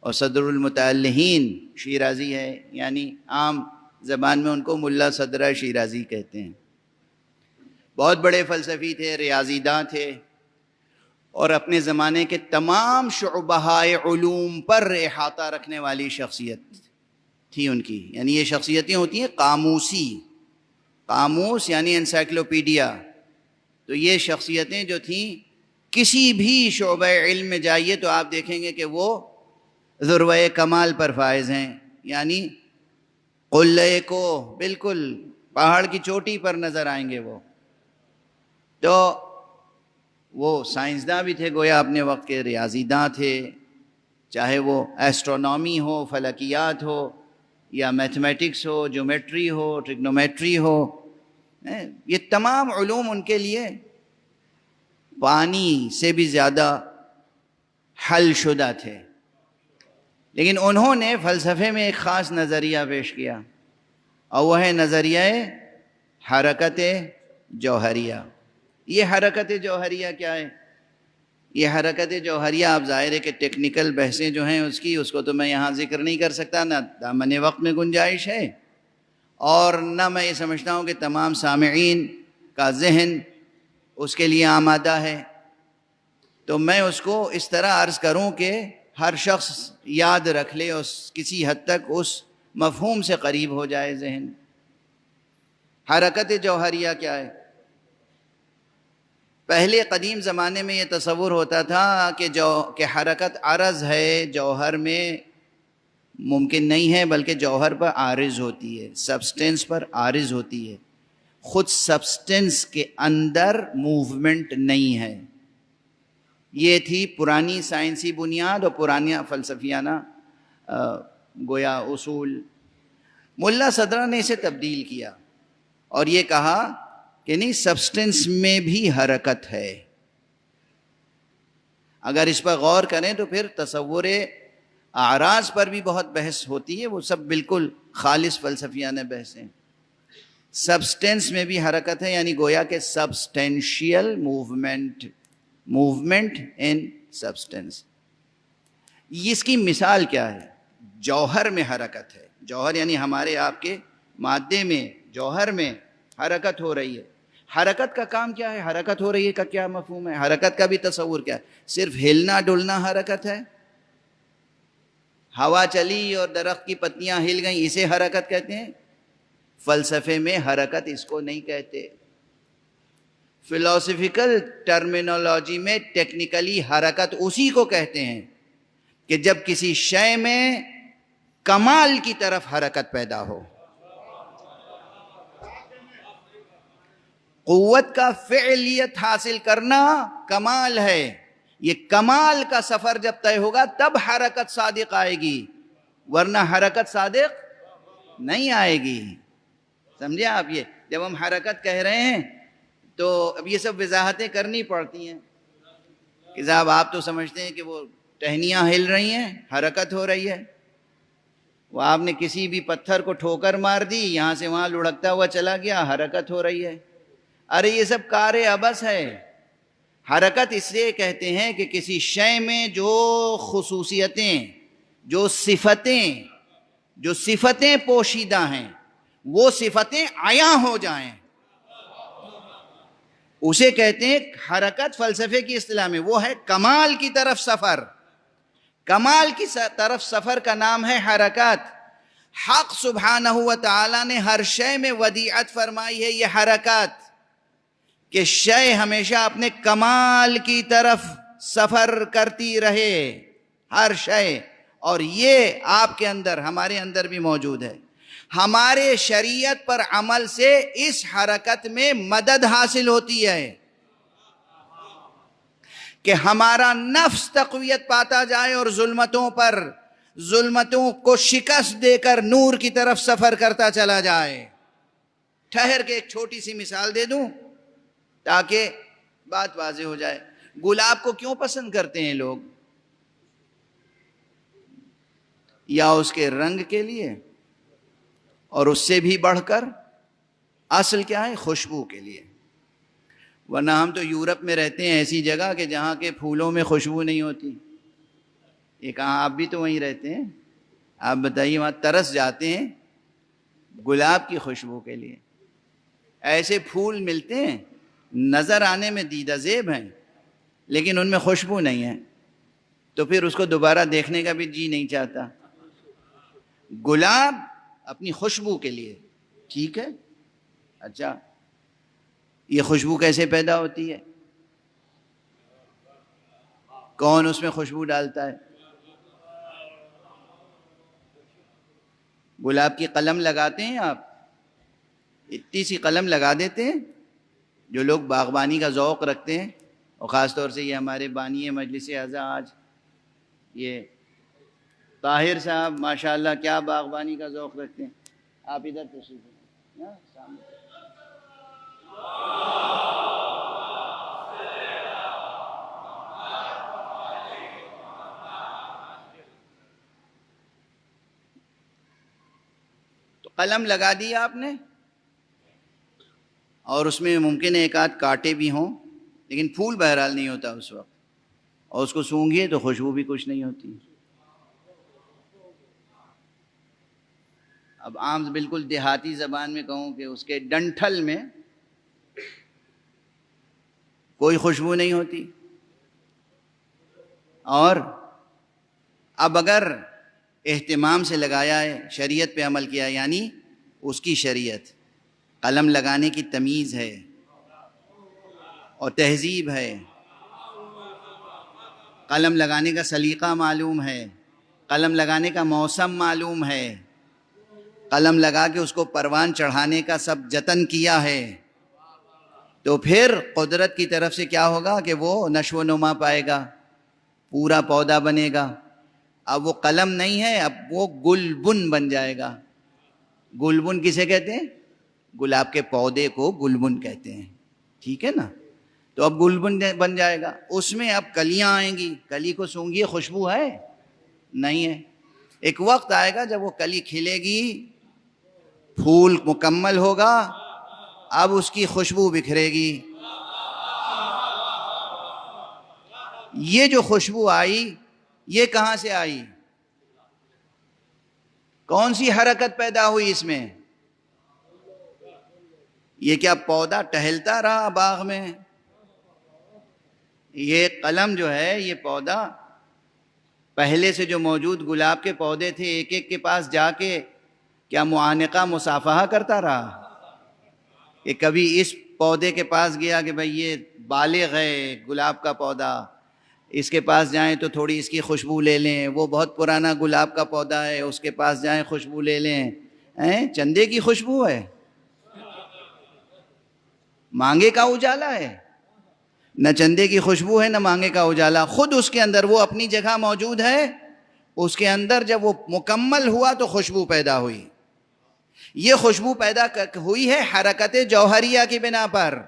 [SPEAKER 1] اور صدر المتعلحین شیرازی ہے. یعنی عام زبان میں ان کو ملا صدرہ شیرازی کہتے ہیں. بہت بڑے فلسفی تھے، ریاضی داں تھے، اور اپنے زمانے کے تمام شعبہ علوم پر احاطہ رکھنے والی شخصیت تھی ان کی. یعنی یہ شخصیتیں ہوتی ہیں قاموسی، قاموس یعنی انسائکلوپیڈیا. تو یہ شخصیتیں جو تھیں کسی بھی شعبہ علم میں جائیے تو آپ دیکھیں گے کہ وہ ذروۂ کمال پر فائز ہیں. یعنی قلعے کو بالکل پہاڑ کی چوٹی پر نظر آئیں گے وہ. تو وہ سائنسداں بھی تھے گویا اپنے وقت کے، ریاضی داں تھے، چاہے وہ ایسٹرونومی ہو، فلکیات ہو، یا میتھمیٹکس ہو، جیومیٹری ہو، ٹریگنومیٹری ہو. یہ تمام علوم ان کے لیے پانی سے بھی زیادہ حل شدہ تھے، لیکن انہوں نے فلسفے میں ایک خاص نظریہ پیش کیا، اور وہ ہے نظریہ حرکت جوہریہ۔ یہ حرکت جوہریہ کیا ہے؟ یہ حرکت جوہریہ، آپ ظاہر ہے کہ ٹیکنیکل بحثیں جو ہیں اس کو تو میں یہاں ذکر نہیں کر سکتا، نہ دامن وقت میں گنجائش ہے، اور نہ میں یہ سمجھتا ہوں کہ تمام سامعین کا ذہن اس کے لیے آمادہ ہے۔ تو میں اس کو اس طرح عرض کروں کہ ہر شخص یاد رکھ لے، کسی حد تک اس مفہوم سے قریب ہو جائے ذہن۔ حرکت جوہریہ کیا ہے؟ پہلے قدیم زمانے میں یہ تصور ہوتا تھا کہ حرکت عرض ہے، جوہر میں ممکن نہیں ہے، بلکہ جوہر پر عارض ہوتی ہے، سبسٹینس پر عارض ہوتی ہے، خود سبسٹینس کے اندر موومنٹ نہیں ہے۔ یہ تھی پرانی سائنسی بنیاد اور پرانی فلسفیانہ گویا اصول۔ ملا صدرہ نے اسے تبدیل کیا اور یہ کہا کہ نہیں، سبسٹنس میں بھی حرکت ہے۔ اگر اس پر غور کریں تو پھر تصور اعراض پر بھی بہت بحث ہوتی ہے، وہ سب بالکل خالص فلسفیانہ بحث ہیں۔ سبسٹنس میں بھی حرکت ہے، یعنی گویا کہ سبسٹینشیل موومنٹ ان سبسٹنس۔ اس کی مثال کیا ہے؟ جوہر میں حرکت ہے، جوہر یعنی ہمارے آپ کے مادے میں، جوہر میں حرکت ہو رہی ہے۔ حرکت کا کام کیا ہے؟ حرکت ہو رہی ہے کا کیا مفہوم ہے؟ حرکت کا بھی تصور کیا ہے؟ صرف ہلنا ڈلنا حرکت ہے؟ ہوا چلی اور درخت کی پتیاں ہل گئیں، اسے حرکت کہتے ہیں؟ فلسفے میں حرکت اس کو نہیں کہتے۔ فلسفیکل ٹرمینالوجی میں ٹیکنیکلی حرکت اسی کو کہتے ہیں کہ جب کسی شے میں کمال کی طرف حرکت پیدا ہو۔ قوت کا فعلیت حاصل کرنا کمال ہے، یہ کمال کا سفر جب طے ہوگا تب حرکت صادق آئے گی، ورنہ حرکت صادق نہیں آئے گی۔ سمجھے آپ؟ یہ جب ہم حرکت کہہ رہے ہیں تو اب یہ سب وضاحتیں کرنی پڑتی ہیں کہ صاحب آپ تو سمجھتے ہیں کہ وہ ٹہنیاں ہل رہی ہیں، حرکت ہو رہی ہے، وہ آپ نے کسی بھی پتھر کو ٹھوکر مار دی، یہاں سے وہاں لڑکتا ہوا چلا گیا، حرکت ہو رہی ہے۔ ارے یہ سب کار عبث ہے۔ حرکت اس لیے کہتے ہیں کہ کسی شے میں جو خصوصیتیں، جو صفتیں پوشیدہ ہیں، وہ صفتیں عیاں ہو جائیں، اسے کہتے ہیں حرکت۔ فلسفے کی اصطلاح میں وہ ہے کمال کی طرف سفر۔ کمال کی طرف سفر کا نام ہے حرکت۔ حق سبحانہ و تعالی نے ہر شے میں ودیعت فرمائی ہے، یہ حرکت، کہ شے ہمیشہ اپنے کمال کی طرف سفر کرتی رہے، ہر شے۔ اور یہ آپ کے اندر، ہمارے اندر بھی موجود ہے۔ ہمارے شریعت پر عمل سے اس حرکت میں مدد حاصل ہوتی ہے کہ ہمارا نفس تقویت پاتا جائے اور ظلمتوں کو شکست دے کر نور کی طرف سفر کرتا چلا جائے۔ ٹھہر کے ایک چھوٹی سی مثال دے دوں تاکہ بات واضح ہو جائے۔ گلاب کو کیوں پسند کرتے ہیں لوگ؟ یا اس کے رنگ کے لیے، اور اس سے بھی بڑھ کر اصل کیا ہے؟ خوشبو کے لیے۔ ورنہ ہم تو یورپ میں رہتے ہیں ایسی جگہ کہ جہاں کے پھولوں میں خوشبو نہیں ہوتی۔ یہ کہاں؟ آپ بھی تو وہیں رہتے ہیں، آپ بتائیے، وہاں ترس جاتے ہیں گلاب کی خوشبو کے لیے۔ ایسے پھول ملتے ہیں نظر آنے میں دیدہ زیب ہیں لیکن ان میں خوشبو نہیں ہے، تو پھر اس کو دوبارہ دیکھنے کا بھی جی نہیں چاہتا۔ گلاب اپنی خوشبو کے لیے، ٹھیک ہے، اچھا یہ خوشبو کیسے پیدا ہوتی ہے؟ کون اس میں خوشبو ڈالتا ہے؟ گلاب کی قلم لگاتے ہیں آپ، اتنی سی قلم لگا دیتے ہیں۔ جو لوگ باغبانی کا ذوق رکھتے ہیں، اور خاص طور سے یہ ہمارے بانی مجلس اعزا آج یہ طاہر صاحب ماشاءاللہ کیا باغبانی کا ذوق رکھتے ہیں۔ آپ ادھر تشریف سامنے۔ قلم لگا دیا آپ نے اور اس میں ممکن ہے ایک آدھ کانٹے بھی ہوں، لیکن پھول بہرحال نہیں ہوتا اس وقت، اور اس کو سونگھیے تو خوشبو بھی کچھ نہیں ہوتی۔ اب عام بالکل دیہاتی زبان میں کہوں کہ اس کے ڈنٹھل میں کوئی خوشبو نہیں ہوتی۔ اور اب اگر اہتمام سے لگایا ہے، شریعت پہ عمل کیا، یعنی اس کی شریعت، قلم لگانے کی تمیز ہے اور تہذیب ہے، قلم لگانے کا سلیقہ معلوم ہے، قلم لگانے کا موسم معلوم ہے، قلم لگا کے اس کو پروان چڑھانے کا سب جتن کیا ہے، تو پھر قدرت کی طرف سے کیا ہوگا کہ وہ نشو و نما پائے گا، پورا پودا بنے گا۔ اب وہ قلم نہیں ہے، اب وہ گلبن بن جائے گا۔ گلبن کسے کہتے ہیں؟ گلاب کے پودے کو گلبن کہتے ہیں، ٹھیک ہے نا؟ تو اب گلبن بن جائے گا، اس میں اب کلیاں آئیں گی، کلی کو سونگھیے، خوشبو ہے؟ نہیں ہے۔ ایک وقت آئے گا جب وہ کلی کھلے گی، پھول مکمل ہوگا، اب اس کی خوشبو بکھرے گی۔ یہ جو خوشبو آئی، یہ کہاں سے آئی؟ کون سی حرکت پیدا ہوئی اس میں؟ یہ کیا پودا ٹہلتا رہا باغ میں؟ یہ قلم جو ہے، یہ پودا پہلے سے جو موجود گلاب کے پودے تھے، ایک ایک کے پاس جا کے کیا معانقہ مصافحہ کرتا رہا؟ کہ کبھی اس پودے کے پاس گیا کہ بھئی یہ بالغ ہے گلاب کا پودا، اس کے پاس جائیں تو تھوڑی اس کی خوشبو لے لیں، وہ بہت پرانا گلاب کا پودا ہے، اس کے پاس جائیں خوشبو لے لیں، چندے کی خوشبو ہے، مانگے کا اجالا ہے؟ نہ چندے کی خوشبو ہے نہ مانگے کا اجالا، خود اس کے اندر وہ اپنی جگہ موجود ہے، اس کے اندر جب وہ مکمل ہوا تو خوشبو پیدا ہوئی۔ یہ خوشبو پیدا ہوئی ہے حرکت جوہریہ کی بنا پر۔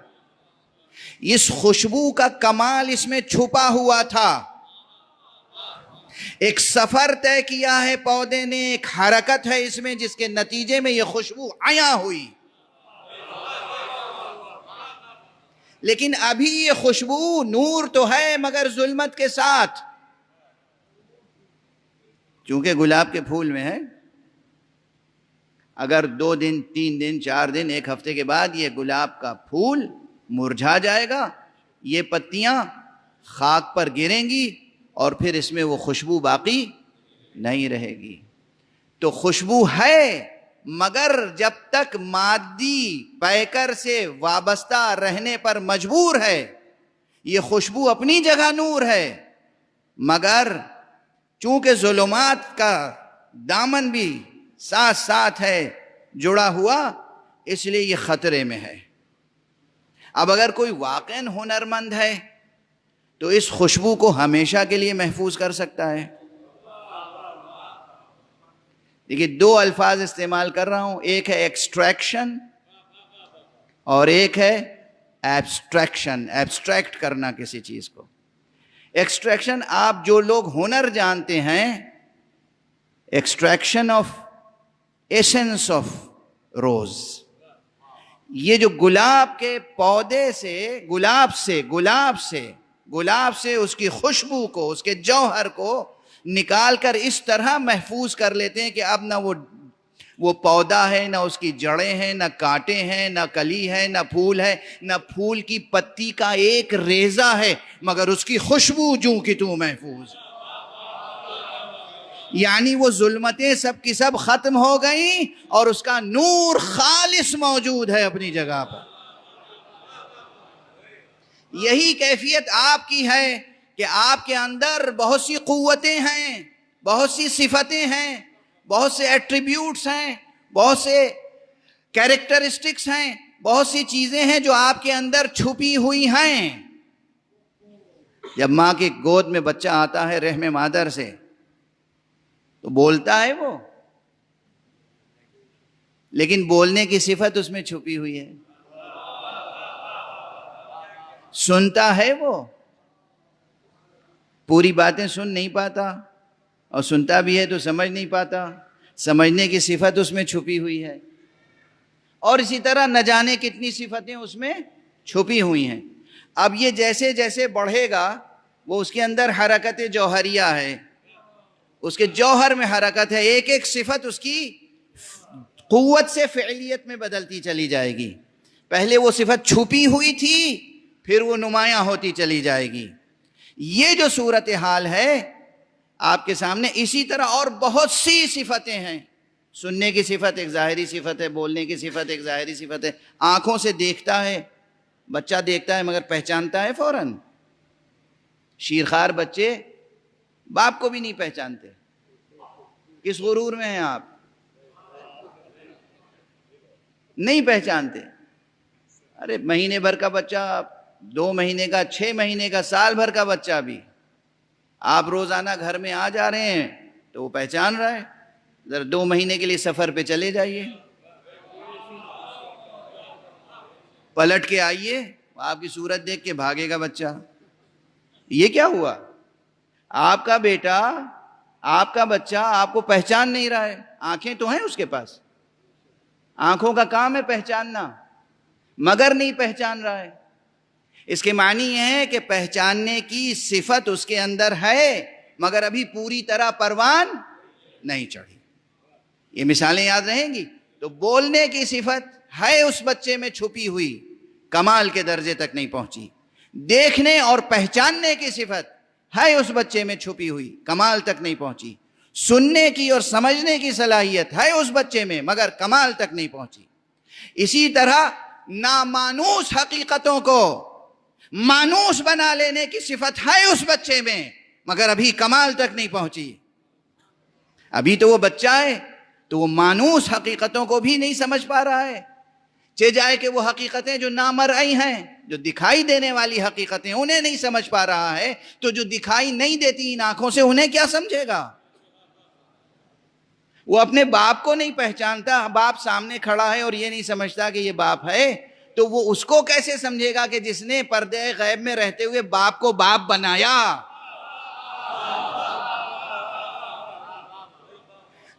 [SPEAKER 1] اس خوشبو کا کمال اس میں چھپا ہوا تھا، ایک سفر طے کیا ہے پودے نے، ایک حرکت ہے اس میں جس کے نتیجے میں یہ خوشبو عیاں ہوئی۔ لیکن ابھی یہ خوشبو نور تو ہے مگر ظلمت کے ساتھ، چونکہ گلاب کے پھول میں ہے، اگر 2 دن 3 دن 4 دن 1 ہفتے کے بعد یہ گلاب کا پھول مرجھا جائے گا، یہ پتیاں خاک پر گریں گی اور پھر اس میں وہ خوشبو باقی نہیں رہے گی۔ تو خوشبو ہے مگر جب تک مادی پیکر سے وابستہ رہنے پر مجبور ہے، یہ خوشبو اپنی جگہ نور ہے، مگر چونکہ ظلمات کا دامن بھی ساتھ ساتھ ہے جڑا ہوا، اس لیے یہ خطرے میں ہے۔ اب اگر کوئی واقعاً ہنرمند ہے تو اس خوشبو کو ہمیشہ کے لیے محفوظ کر سکتا ہے۔ دیکھیے 2 الفاظ استعمال کر رہا ہوں، ایک ہے ایکسٹریکشن اور ایک ہے ایبسٹریکشن، ایبسٹریکٹ کرنا کسی چیز کو۔ ایکسٹریکشن، آپ جو لوگ ہنر جانتے ہیں، extraction of essence of rose, یہ جو گلاب کے پودے سے گلاب سے اس کی خوشبو کو، اس کے جوہر کو نکال کر اس طرح محفوظ کر لیتے ہیں کہ اب نہ وہ پودا ہے، نہ اس کی جڑیں ہیں، نہ کانٹے ہیں، نہ کلی ہے، نہ پھول ہے، نہ پھول کی پتی کا ایک ریزہ ہے، مگر اس کی خوشبو جوں کی توں محفوظ۔ یعنی وہ ظلمتیں سب کی سب ختم ہو گئیں اور اس کا نور خالص موجود ہے اپنی جگہ پر۔ یہی کیفیت آپ کی ہے کہ آپ کے اندر بہت سی قوتیں ہیں، بہت سی صفتیں ہیں، بہت سے ایٹریبیوٹس ہیں، بہت سے کیریکٹرسٹکس ہیں، بہت سی چیزیں ہیں جو آپ کے اندر چھپی ہوئی ہیں۔ جب ماں کی گود میں بچہ آتا ہے رحم مادر سے تو بولتا ہے وہ، لیکن بولنے کی صفت اس میں چھپی ہوئی ہے۔ سنتا ہے وہ، پوری باتیں سن نہیں پاتا، اور سنتا بھی ہے تو سمجھ نہیں پاتا، سمجھنے کی صفت اس میں چھپی ہوئی ہے، اور اسی طرح نہ جانے کتنی صفتیں اس میں چھپی ہوئی ہیں۔ اب یہ جیسے جیسے بڑھے گا وہ اس کے اندر حرکت جوہریہ ہے، اس کے جوہر میں حرکت ہے، ایک ایک صفت اس کی قوت سے فعلیت میں بدلتی چلی جائے گی۔ پہلے وہ صفت چھپی ہوئی تھی، پھر وہ نمایاں ہوتی چلی جائے گی۔ یہ جو صورتحال ہے آپ کے سامنے، اسی طرح اور بہت سی صفتیں ہیں۔ سننے کی صفت ایک ظاہری صفت ہے، بولنے کی صفت ایک ظاہری صفت ہے، آنکھوں سے دیکھتا ہے، بچہ دیکھتا ہے مگر پہچانتا ہے فوراً۔ شیرخوار بچے باپ کو بھی نہیں پہچانتے۔ کس غرور میں ہیں آپ؟ نہیں پہچانتے۔ ارے مہینے بھر کا بچہ، 2 مہینے کا، 6 مہینے کا، سال بھر کا بچہ بھی، آپ روزانہ گھر میں آ جا رہے ہیں تو وہ پہچان رہا ہے۔ ذرا 2 مہینے کے لیے سفر پہ چلے جائیے، پلٹ کے آئیے، آپ کی صورت دیکھ کے بھاگے گا بچہ۔ یہ کیا ہوا؟ آپ کا بیٹا، آپ کا بچہ آپ کو پہچان نہیں رہا ہے۔ آنکھیں تو ہیں اس کے پاس، آنکھوں کا کام ہے پہچاننا، مگر نہیں پہچان رہا ہے۔ اس کے معنی یہ ہے کہ پہچاننے کی صفت اس کے اندر ہے مگر ابھی پوری طرح پروان نہیں چڑھی۔ یہ مثالیں یاد رہیں گی۔ تو بولنے کی صفت ہے اس بچے میں چھپی ہوئی، کمال کے درجے تک نہیں پہنچی۔ دیکھنے اور پہچاننے کی صفت ہے اس بچے میں چھپی ہوئی، کمال تک نہیں پہنچی۔ سننے کی اور سمجھنے کی صلاحیت ہے اس بچے میں مگر کمال تک نہیں پہنچی۔ اسی طرح نامانوس حقیقتوں کو مانوس بنا لینے کی صفت ہے اس بچے میں مگر ابھی کمال تک نہیں پہنچی۔ ابھی تو وہ بچہ ہے تو وہ مانوس حقیقتوں کو بھی نہیں سمجھ پا رہا ہے، چہ جائے کہ وہ حقیقتیں جو نامرئی ہیں، جو دکھائی دینے والی حقیقتیں، انہیں نہیں سمجھ پا رہا ہے تو جو دکھائی نہیں دیتی ان آنکھوں سے انہیں کیا سمجھے گا؟ وہ اپنے باپ کو نہیں پہچانتا، باپ سامنے کھڑا ہے اور یہ نہیں سمجھتا کہ یہ باپ ہے، تو وہ اس کو کیسے سمجھے گا کہ جس نے پردے غیب میں رہتے ہوئے باپ کو باپ بنایا؟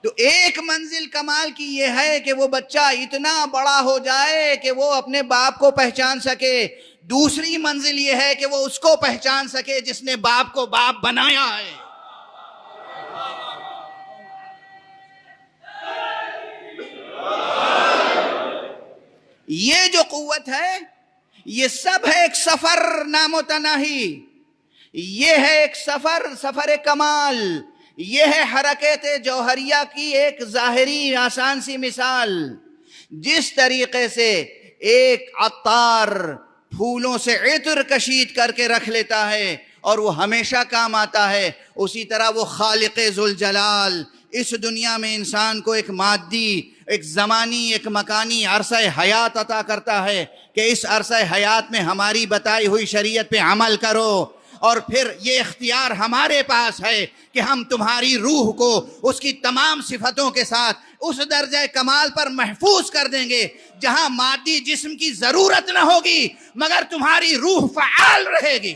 [SPEAKER 1] تو ایک منزل کمال کی یہ ہے کہ وہ بچہ اتنا بڑا ہو جائے کہ وہ اپنے باپ کو پہچان سکے، دوسری منزل یہ ہے کہ وہ اس کو پہچان سکے جس نے باپ کو باپ بنایا ہے۔ یہ جو قوت ہے یہ سب ہے ایک سفر نامتناہی، یہ ہے ایک سفر کمال، یہ ہے حرکت جوہریہ کی ایک ظاہری آسان سی مثال۔ جس طریقے سے ایک عطار پھولوں سے عطر کشید کر کے رکھ لیتا ہے اور وہ ہمیشہ کام آتا ہے، اسی طرح وہ خالق ذوالجلال اس دنیا میں انسان کو ایک مادی، ایک زمانی، ایک مکانی عرصہ حیات عطا کرتا ہے کہ اس عرصہ حیات میں ہماری بتائی ہوئی شریعت پہ عمل کرو، اور پھر یہ اختیار ہمارے پاس ہے کہ ہم تمہاری روح کو اس کی تمام صفتوں کے ساتھ اس درجہ کمال پر محفوظ کر دیں گے جہاں مادی جسم کی ضرورت نہ ہوگی مگر تمہاری روح فعال رہے گی۔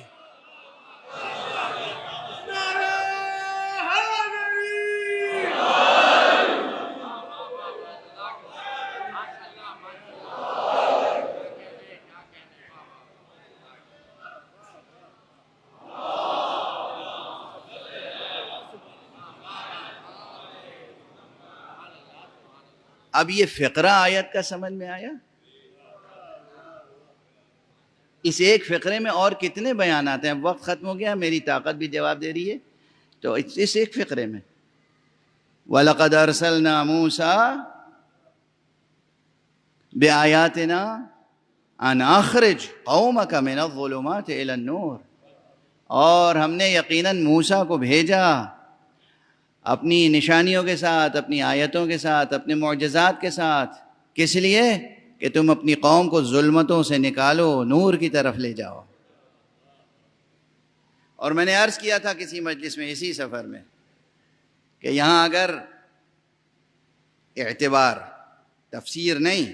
[SPEAKER 1] اب یہ فقرہ آیت کا سمجھ میں آیا؟ اس ایک فقرے میں اور کتنے بیانات ہیں؟ وقت ختم ہو گیا، میری طاقت بھی جواب دے رہی ہے، تو اس ایک فقرے میں وَلَقَدْ أَرْسَلْنَا مُوسَىٰ بِآيَاتِنَا أَنْ أَخْرِجْ قَوْمَكَ مِنَ الظُّلُمَاتِ إِلَى النُّورِ، اور ہم نے یقیناً موسیٰ کو بھیجا اپنی نشانیوں کے ساتھ، اپنی آیتوں کے ساتھ، اپنے معجزات کے ساتھ، کس لیے؟ کہ تم اپنی قوم کو ظلمتوں سے نکالو، نور کی طرف لے جاؤ۔ اور میں نے عرض کیا تھا کسی مجلس میں اسی سفر میں کہ یہاں اگر اعتبار تفسیر نہیں،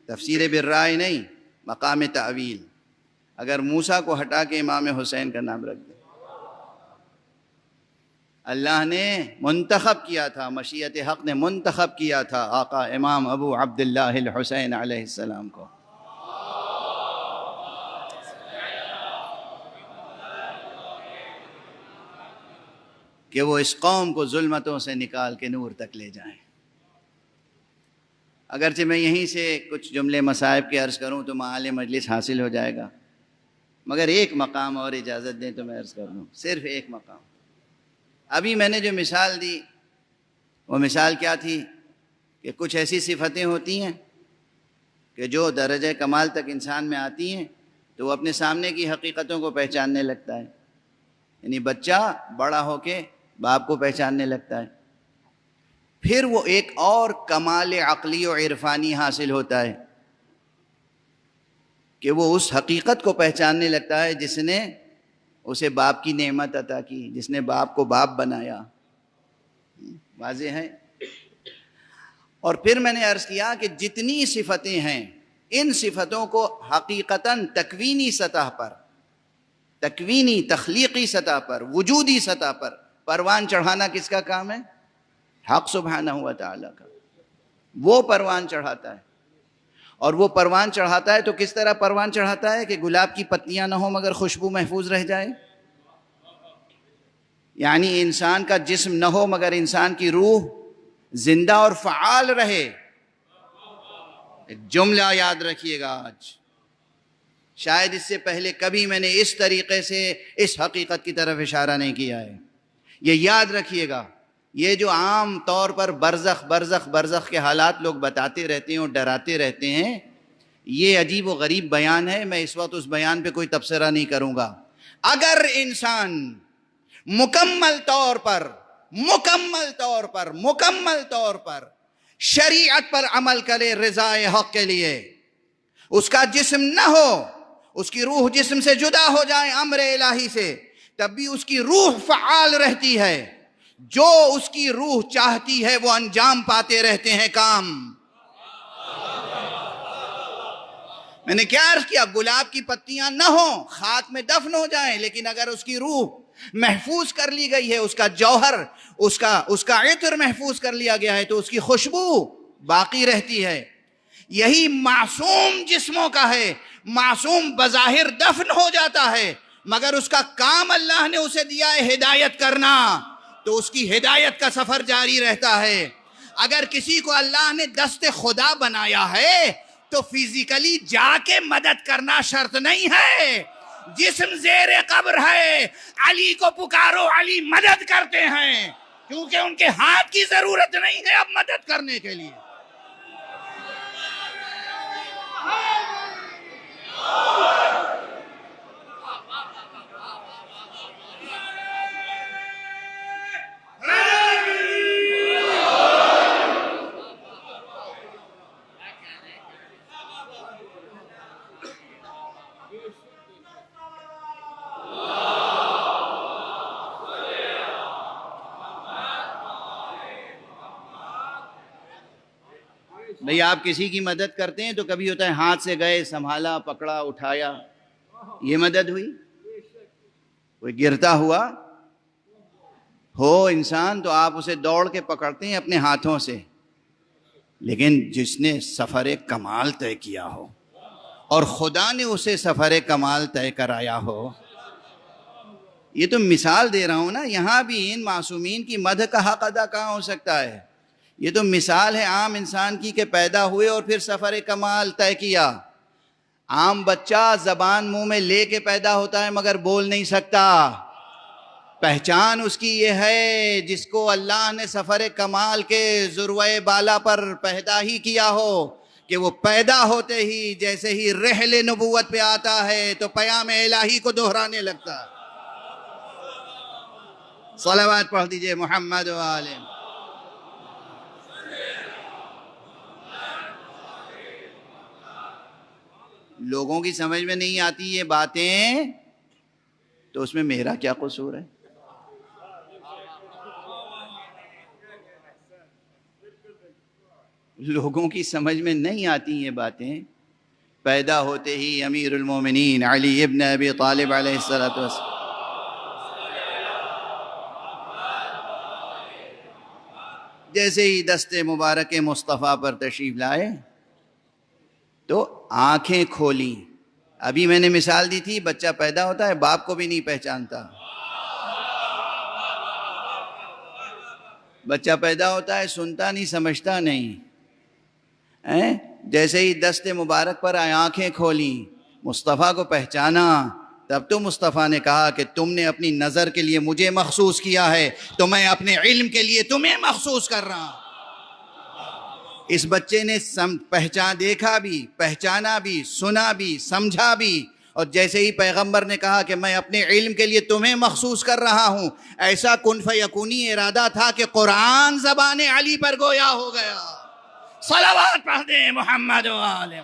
[SPEAKER 1] تفسیر بالرائے نہیں، مقام تعویل، اگر موسیٰ کو ہٹا کے امام حسین کا نام رکھ دیں، اللہ نے منتخب کیا تھا، مشیت حق نے منتخب کیا تھا آقا امام ابو عبداللہ الحسین علیہ السلام کو. کہ وہ اس قوم کو ظلمتوں سے نکال کے نور تک لے جائیں. اگرچہ میں یہیں سے کچھ جملے مصائب کے عرض کروں تو معال مجلس حاصل ہو جائے گا، مگر ایک مقام اور اجازت دیں تو میں عرض کر دوں، صرف ایک مقام. ابھی میں نے جو مثال دی وہ مثال کیا تھی کہ کچھ ایسی صفتیں ہوتی ہیں کہ جو درجہ کمال تک انسان میں آتی ہیں تو وہ اپنے سامنے کی حقیقتوں کو پہچاننے لگتا ہے. یعنی بچہ بڑا ہو کے باپ کو پہچاننے لگتا ہے، پھر وہ ایک اور کمال عقلی و عرفانی حاصل ہوتا ہے کہ وہ اس حقیقت کو پہچاننے لگتا ہے جس نے اسے باپ کی نعمت عطا کی، جس نے باپ کو باپ بنایا. واضح ہے؟ اور پھر میں نے عرض کیا کہ جتنی صفتیں ہیں ان صفتوں کو حقیقتاً تکوینی سطح پر، تکوینی تخلیقی سطح پر، وجودی سطح پر پروان چڑھانا کس کا کام ہے؟ حق سبحانہ و تعالیٰ کا. وہ پروان چڑھاتا ہے. اور وہ پروان چڑھاتا ہے تو کس طرح پروان چڑھاتا ہے کہ گلاب کی پتیاں نہ ہوں مگر خوشبو محفوظ رہ جائے. یعنی انسان کا جسم نہ ہو مگر انسان کی روح زندہ اور فعال رہے. ایک جملہ یاد رکھیے گا آج، شاید اس سے پہلے کبھی میں نے اس طریقے سے اس حقیقت کی طرف اشارہ نہیں کیا ہے. یہ یاد رکھیے گا، یہ جو عام طور پر برزخ کے حالات لوگ بتاتے رہتے ہیں اور ڈراتے رہتے ہیں، یہ عجیب و غریب بیان ہے. میں اس وقت اس بیان پہ کوئی تبصرہ نہیں کروں گا. اگر انسان مکمل طور پر شریعت پر عمل کرے رضائے حق کے لیے، اس کا جسم نہ ہو، اس کی روح جسم سے جدا ہو جائے امر الہی سے، تب بھی اس کی روح فعال رہتی ہے. جو اس کی روح چاہتی ہے وہ انجام پاتے رہتے ہیں کام. میں نے کیا عرض کیا؟ گلاب کی پتیاں نہ ہوں، خاک میں دفن ہو جائیں، لیکن اگر اس کی روح محفوظ کر لی گئی ہے، اس کا جوہر، اس کا عطر محفوظ کر لیا گیا ہے تو اس کی خوشبو باقی رہتی ہے. یہی معصوم جسموں کا ہے. معصوم بظاہر دفن ہو جاتا ہے مگر اس کا کام اللہ نے اسے دیا ہے ہدایت کرنا، تو اس کی ہدایت کا سفر جاری رہتا ہے. اگر کسی کو اللہ نے دست خدا بنایا ہے تو فزیکلی جا کے مدد کرنا شرط نہیں ہے. جسم زیر قبر ہے، علی کو پکارو، علی مدد کرتے ہیں، کیونکہ ان کے ہاتھ کی ضرورت نہیں ہے اب مدد کرنے کے لیے. بھئی آپ کسی کی مدد کرتے ہیں تو کبھی ہوتا ہے ہاتھ سے گئے، سنبھالا، پکڑا، اٹھایا، یہ مدد ہوئی. کوئی گرتا ہوا ہو انسان تو آپ اسے دوڑ کے پکڑتے ہیں اپنے ہاتھوں سے، لیکن جس نے سفر کمال طے کیا ہو اور خدا نے اسے سفر کمال طے کرایا ہو، یہ تو مثال دے رہا ہوں نا. یہاں بھی ان معصومین کی مدح کا حق ادا کہاں ہو سکتا ہے؟ یہ تو مثال ہے عام انسان کی کہ پیدا ہوئے اور پھر سفر کمال طے کیا. عام بچہ زبان منہ میں لے کے پیدا ہوتا ہے مگر بول نہیں سکتا. پہچان اس کی یہ ہے جس کو اللہ نے سفر کمال کے ذروۂ بالا پر پیدا ہی کیا ہو کہ وہ پیدا ہوتے ہی جیسے ہی رحل نبوت پہ آتا ہے تو پیام الہی کو دہرانے لگتا. صلوات پڑھ دیجئے محمد و آلہ. لوگوں کی سمجھ میں نہیں آتی یہ باتیں تو اس میں میرا کیا قصور ہے؟ لوگوں کی سمجھ میں نہیں آتی یہ باتیں. پیدا ہوتے ہی امیر المومنین علی ابن ابی طالب علیہ السلام جیسے ہی دست مبارک مصطفیٰ پر تشریف لائے تو آنکھیں کھولیں. ابھی میں نے مثال دی تھی، بچہ پیدا ہوتا ہے باپ کو بھی نہیں پہچانتا. بچہ پیدا ہوتا ہے سنتا نہیں سمجھتا نہیں. جیسے ہی دست مبارک پر آنکھیں کھولیں، مصطفیٰ کو پہچانا، تب تو مصطفیٰ نے کہا کہ تم نے اپنی نظر کے لیے مجھے مخصوص کیا ہے تو میں اپنے علم کے لیے تمہیں مخصوص کر رہا ہوں. اس بچے نے دیکھا بھی، پہچانا بھی، سنا بھی، سمجھا بھی، اور جیسے ہی پیغمبر نے کہا کہ میں اپنے علم کے لیے تمہیں مخصوص کر رہا ہوں، ایسا کن فیکونی ارادہ تھا کہ قرآن زبان علی پر گویا ہو گیا. صلوات پڑھ دیں محمد و آلہ.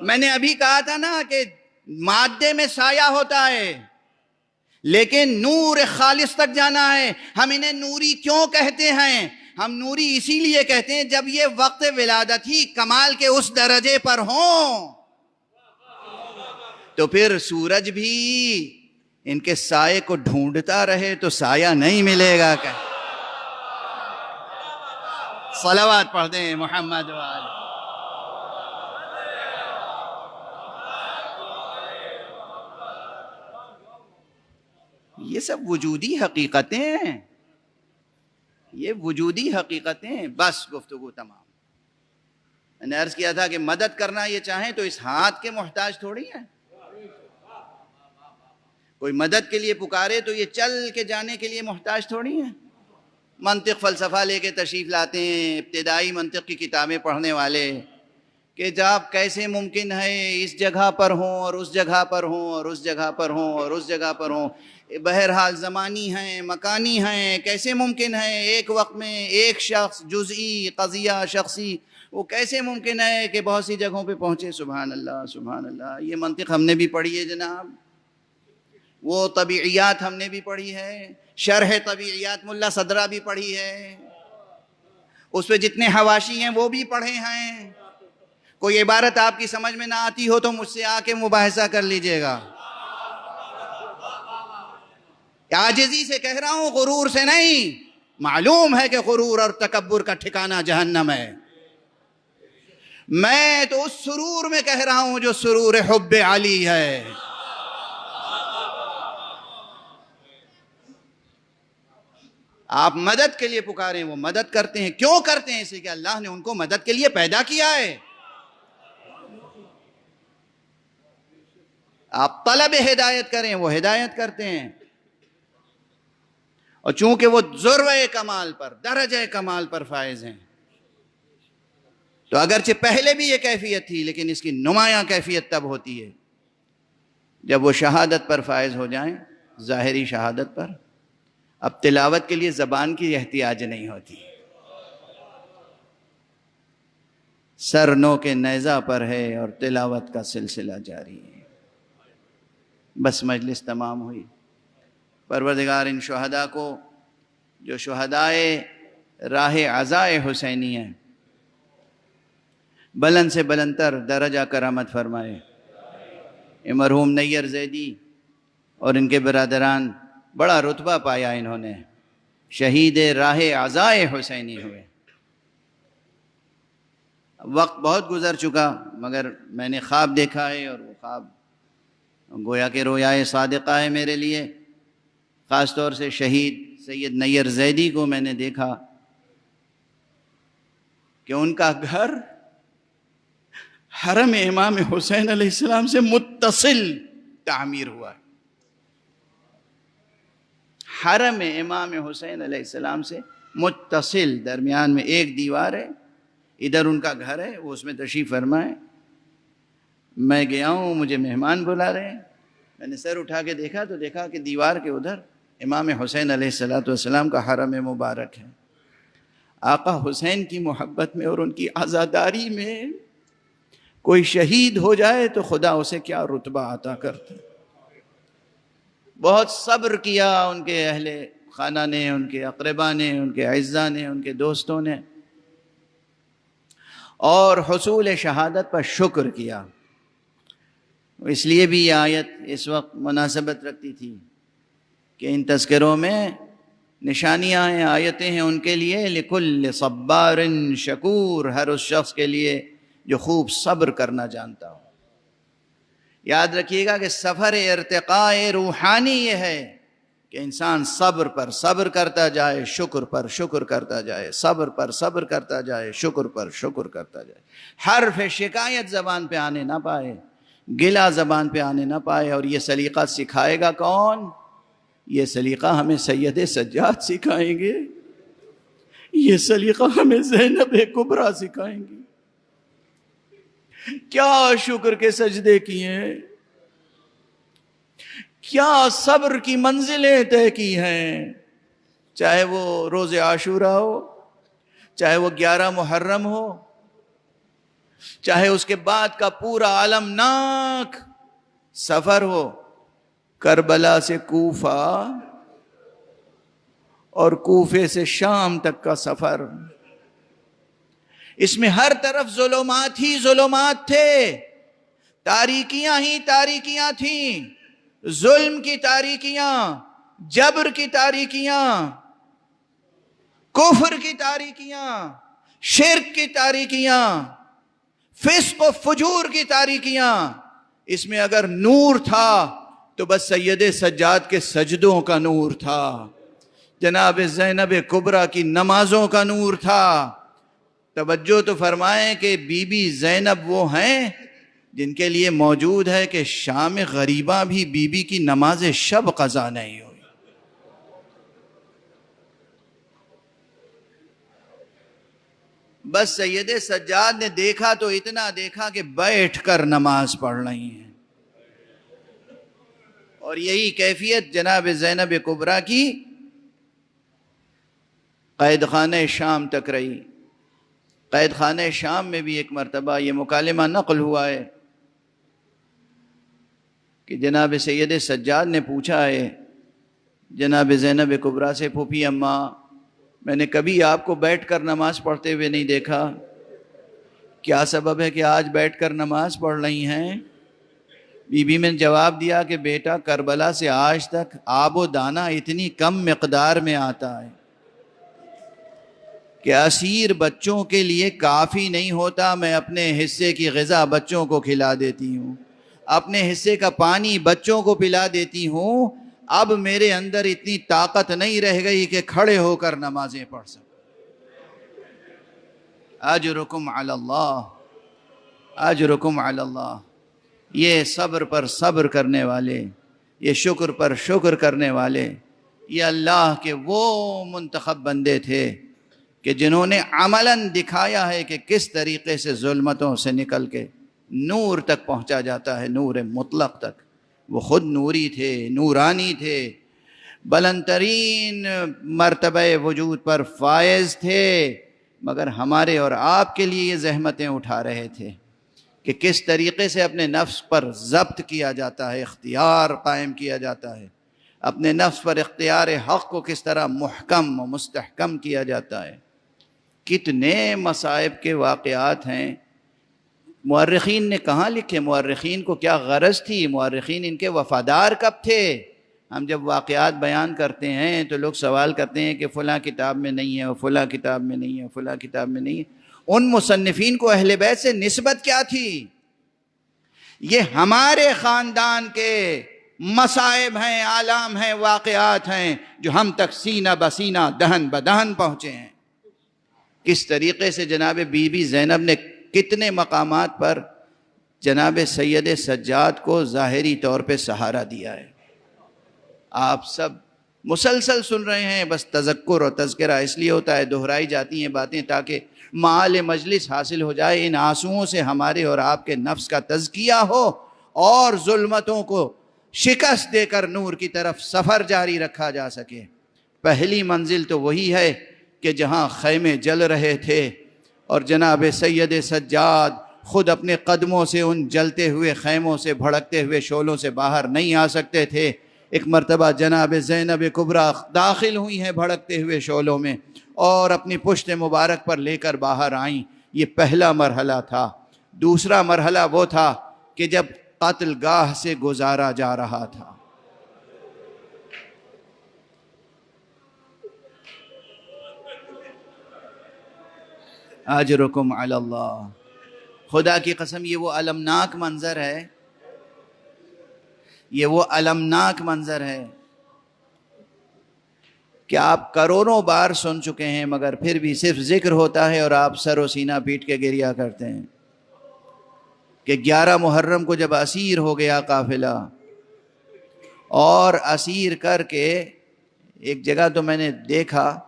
[SPEAKER 1] میں نے ابھی کہا تھا نا کہ مادے میں سایہ ہوتا ہے لیکن نور خالص تک جانا ہے. ہم انہیں نوری کیوں کہتے ہیں؟ ہم نوری اسی لیے کہتے ہیں جب یہ وقت ولادت ہی کمال کے اس درجے پر ہوں تو پھر سورج بھی ان کے سائے کو ڈھونڈتا رہے تو سایہ نہیں ملے گا. کہ صلوات پڑھ دیں محمد و آلہ. یہ سب وجودی حقیقتیں ہیں، یہ وجودی حقیقتیں. بس گفتگو تمام. میں نے عرض کیا تھا کہ مدد کرنا یہ چاہیں تو اس ہاتھ کے محتاج تھوڑی ہیں. کوئی مدد کے لیے پکارے تو یہ چل کے جانے کے لیے محتاج تھوڑی ہیں. منطق فلسفہ لے کے تشریف لاتے ہیں ابتدائی منطق کی کتابیں پڑھنے والے کہ جب کیسے ممکن ہے اس جگہ پر ہوں اور اس جگہ پر ہوں اور اس جگہ پر ہوں اور اس جگہ پر ہوں. بہرحال زمانی ہیں، مکانی ہیں، کیسے ممکن ہے ایک وقت میں ایک شخص جزئی قضیہ شخصی، وہ کیسے ممکن ہے کہ بہت سی جگہوں پہ پہنچے؟ سبحان اللہ سبحان اللہ. یہ منطق ہم نے بھی پڑھی ہے جناب، وہ طبیعیات ہم نے بھی پڑھی ہے، شرح طبیعیات ملا صدرہ بھی پڑھی ہے، اس پہ جتنے حواشی ہیں وہ بھی پڑھے ہیں. کوئی عبارت آپ کی سمجھ میں نہ آتی ہو تو مجھ سے آ کے مباحثہ کر لیجئے گا. عاجزی سے کہہ رہا ہوں، غرور سے نہیں. معلوم ہے کہ غرور اور تکبر کا ٹھکانہ جہنم ہے. میں تو اس سرور میں کہہ رہا ہوں جو سرور حب علی ہے. آپ مدد کے لیے پکاریں، وہ مدد کرتے ہیں. کیوں کرتے ہیں؟ اس لیے کہ اللہ نے ان کو مدد کے لیے پیدا کیا ہے. آپ طلب ہدایت کریں، وہ ہدایت کرتے ہیں. اور چونکہ وہ ذروۂ کمال پر، درجہ کمال پر فائز ہیں تو اگرچہ پہلے بھی یہ کیفیت تھی لیکن اس کی نمایاں کیفیت تب ہوتی ہے جب وہ شہادت پر فائز ہو جائیں، ظاہری شہادت پر. اب تلاوت کے لیے زبان کی احتیاج نہیں ہوتی. سر نو کے نیزہ پر ہے اور تلاوت کا سلسلہ جاری ہے. بس مجلس تمام ہوئی. پروردگار ان شہداء کو جو شہدائے راہ عزائے حسینی ہیں بلند سے بلندتر درجہ کرامت فرمائے. مرحوم نیر زیدی اور ان کے برادران بڑا رتبہ پایا انہوں نے، شہید راہ عزائے حسینی ہوئے. وقت بہت گزر چکا مگر میں نے خواب دیکھا ہے اور وہ خواب گویا کہ رویائے صادقہ ہے میرے لیے. خاص طور سے شہید سید نیر زیدی کو میں نے دیکھا کہ ان کا گھر حرم امام حسین علیہ السلام سے متصل تعمیر ہوا ہے. حرم امام حسین علیہ السلام سے متصل، درمیان میں ایک دیوار ہے، ادھر ان کا گھر ہے، وہ اس میں تشریف فرمائے. میں گیا ہوں، مجھے مہمان بلا رہے ہیں. میں نے سر اٹھا کے دیکھا تو دیکھا کہ دیوار کے ادھر امام حسین علیہ السلام کا حرم مبارک ہے. آقا حسین کی محبت میں اور ان کی عزاداری میں کوئی شہید ہو جائے تو خدا اسے کیا رتبہ عطا کرتا. بہت صبر کیا ان کے اہل خانہ نے، ان کے اقربا نے، ان کے اعزاء نے، ان کے دوستوں نے. اور حصول شہادت پر شکر کیا۔ اس لیے بھی یہ آیت اس وقت مناسبت رکھتی تھی کہ ان تذکروں میں نشانیاں ہیں، آیتیں ہیں ان کے لیے، لکل صبار شکور، ہر اس شخص کے لیے جو خوب صبر کرنا جانتا ہو۔ یاد رکھیے گا کہ سفر ارتقاء روحانی یہ ہے کہ انسان صبر پر صبر کرتا جائے، شکر پر شکر کرتا جائے، صبر پر صبر کرتا جائے، شکر پر شکر کرتا جائے۔ حرف شکایت زبان پہ آنے نہ پائے، گلہ زبان پہ آنے نہ پائے۔ اور یہ سلیقہ سکھائے گا کون؟ یہ سلیقہ ہمیں سید سجاد سکھائیں گے، یہ سلیقہ ہمیں زینب کبریٰ سکھائیں گی۔ کیا شکر کے سجدے کیے ہیں، کیا صبر کی منزلیں طے کی ہیں، چاہے وہ روز عاشورہ ہو، چاہے وہ 11 محرم ہو، چاہے اس کے بعد کا پورا المناک سفر ہو، کربلا سے کوفہ اور کوفے سے شام تک کا سفر۔ اس میں ہر طرف ظلمات ہی ظلمات تھے، تاریکیاں ہی تاریکیاں تھیں، ظلم کی تاریکیاں، جبر کی تاریکیاں، کفر کی تاریکیاں، شرک کی تاریکیاں، فسق و فجور کی تاریکیاں۔ اس میں اگر نور تھا تو بس سید سجاد کے سجدوں کا نور تھا، جناب زینب کبریٰ کی نمازوں کا نور تھا۔ توجہ تو فرمائیں کہ بی بی زینب وہ ہیں جن کے لیے موجود ہے کہ شام غریبہ بھی بی بی کی نماز شب قضا نہیں ہوئی۔ بس سید سجاد نے دیکھا تو اتنا دیکھا کہ بیٹھ کر نماز پڑھ رہی ہیں، اور یہی کیفیت جناب زینب کبریٰ کی قید خانہ شام تک رہی۔ قید خانہ شام میں بھی ایک مرتبہ یہ مکالمہ نقل ہوا ہے کہ جناب سید سجاد نے پوچھا ہے جناب زینب کبریٰ سے، پھوپھی اماں میں نے کبھی آپ کو بیٹھ کر نماز پڑھتے ہوئے نہیں دیکھا، کیا سبب ہے کہ آج بیٹھ کر نماز پڑھ رہی ہیں؟ بی بی نے جواب دیا کہ بیٹا کربلا سے آج تک آب و دانہ اتنی کم مقدار میں آتا ہے کہ اسیر بچوں کے لیے کافی نہیں ہوتا، میں اپنے حصے کی غذا بچوں کو کھلا دیتی ہوں، اپنے حصے کا پانی بچوں کو پلا دیتی ہوں، اب میرے اندر اتنی طاقت نہیں رہ گئی کہ کھڑے ہو کر نمازیں پڑھ سکوں۔ اجرکم علی اللہ، اجرکم علی اللہ۔ یہ صبر پر صبر کرنے والے، یہ شکر پر شکر کرنے والے، یہ اللہ کے وہ منتخب بندے تھے کہ جنہوں نے عملاً دکھایا ہے کہ کس طریقے سے ظلمتوں سے نکل کے نور تک پہنچا جاتا ہے، نور مطلق تک۔ وہ خود نوری تھے، نورانی تھے، بلند ترین مرتبہ وجود پر فائز تھے، مگر ہمارے اور آپ کے لیے یہ زحمتیں اٹھا رہے تھے کہ کس طریقے سے اپنے نفس پر ضبط کیا جاتا ہے، اختیار قائم کیا جاتا ہے، اپنے نفس پر اختیار حق کو کس طرح محکم و مستحکم کیا جاتا ہے۔ کتنے مصائب کے واقعات ہیں۔ مورخین نے کہاں لکھے؟ مورخین کو کیا غرض تھی؟ مورخین ان کے وفادار کب تھے؟ ہم جب واقعات بیان کرتے ہیں تو لوگ سوال کرتے ہیں کہ فلاں کتاب میں نہیں ہے، فلاں کتاب میں نہیں ہے، فلاں کتاب میں نہیں ہے۔ ان مصنفین کو اہل بیت سے نسبت کیا تھی؟ یہ ہمارے خاندان کے مصائب ہیں، آلام ہیں، واقعات ہیں جو ہم تک سینہ بسینہ دہن بدہن پہنچے ہیں۔ کس طریقے سے جناب بی بی زینب نے کتنے مقامات پر جناب سید سجاد کو ظاہری طور پہ سہارا دیا ہے۔ آپ سب مسلسل سن رہے ہیں، بس تذکر اور تذکرہ اس لیے ہوتا ہے، دہرائی جاتی ہیں باتیں تاکہ معال مجلس حاصل ہو جائے، ان آنسوؤں سے ہمارے اور آپ کے نفس کا تزکیہ ہو اور ظلمتوں کو شکست دے کر نور کی طرف سفر جاری رکھا جا سکے۔ پہلی منزل تو وہی ہے کہ جہاں خیمے جل رہے تھے اور جناب سید سجاد خود اپنے قدموں سے ان جلتے ہوئے خیموں سے، بھڑکتے ہوئے شعلوں سے باہر نہیں آ سکتے تھے۔ ایک مرتبہ جناب زینب کبریٰ داخل ہوئی ہیں بھڑکتے ہوئے شعلوں میں اور اپنی پشت مبارک پر لے کر باہر آئیں۔ یہ پہلا مرحلہ تھا۔ دوسرا مرحلہ وہ تھا کہ جب قتل گاہ سے گزارا جا رہا تھا۔ اجرکم علی اللہ، خدا کی قسم یہ وہ المناک منظر ہے، یہ وہ المناک منظر ہے کہ آپ کروڑوں بار سن چکے ہیں، مگر پھر بھی صرف ذکر ہوتا ہے اور آپ سر و سینہ پیٹ کے گریہ کرتے ہیں کہ 11 محرم کو جب اسیر ہو گیا قافلہ، اور اسیر کر کے ایک جگہ تو میں نے دیکھا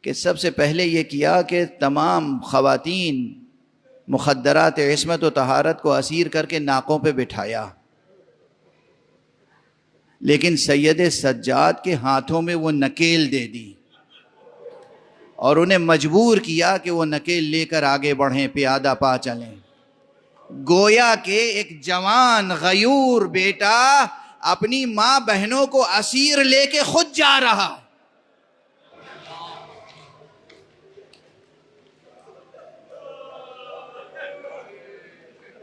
[SPEAKER 1] کہ سب سے پہلے یہ کیا کہ تمام خواتین مخدرات عصمت و طہارت کو اسیر کر کے ناکوں پہ بٹھایا، لیکن سید سجاد کے ہاتھوں میں وہ نکیل دے دی اور انہیں مجبور کیا کہ وہ نکیل لے کر آگے بڑھیں، پیادہ پا چلیں۔ گویا کہ ایک جوان غیور بیٹا اپنی ماں بہنوں کو اسیر لے کے خود جا رہا۔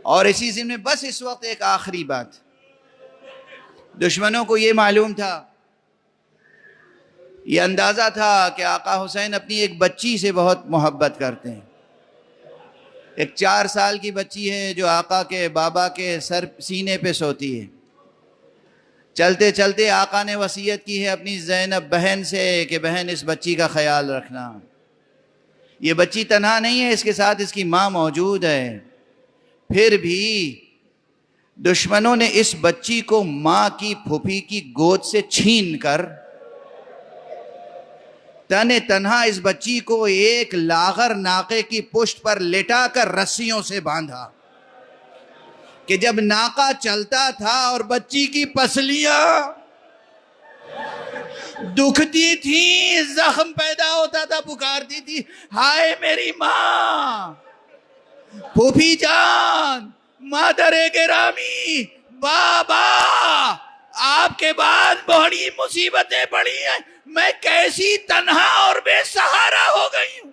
[SPEAKER 1] اور اسی ضمن میں بس اس وقت ایک آخری بات، دشمنوں کو یہ معلوم تھا، یہ اندازہ تھا کہ آقا حسین اپنی ایک بچی سے بہت محبت کرتے ہیں، ایک 4 سال کی بچی ہے جو آقا کے بابا کے سینے پہ سوتی ہے۔ چلتے چلتے آقا نے وصیت کی ہے اپنی زینب بہن سے کہ بہن اس بچی کا خیال رکھنا، یہ بچی تنہا نہیں ہے، اس کے ساتھ اس کی ماں موجود ہے۔ پھر بھی دشمنوں نے اس بچی کو ماں کی پھوپھی کی گود سے چھین کر تنہا اس بچی کو ایک لاغر ناقے کی پشت پر لٹا کر رسیوں سے باندھا کہ جب ناقہ چلتا تھا اور بچی کی پسلیاں دکھتی تھیں، زخم پیدا ہوتا تھا، پکارتی تھی ہائے میری ماں، پھوپھی جان، مادر گرامی، بابا، آپ کے بعد بڑی مصیبتیں پڑی ہیں، میں کیسی تنہا اور بے سہارا ہو گئی ہوں۔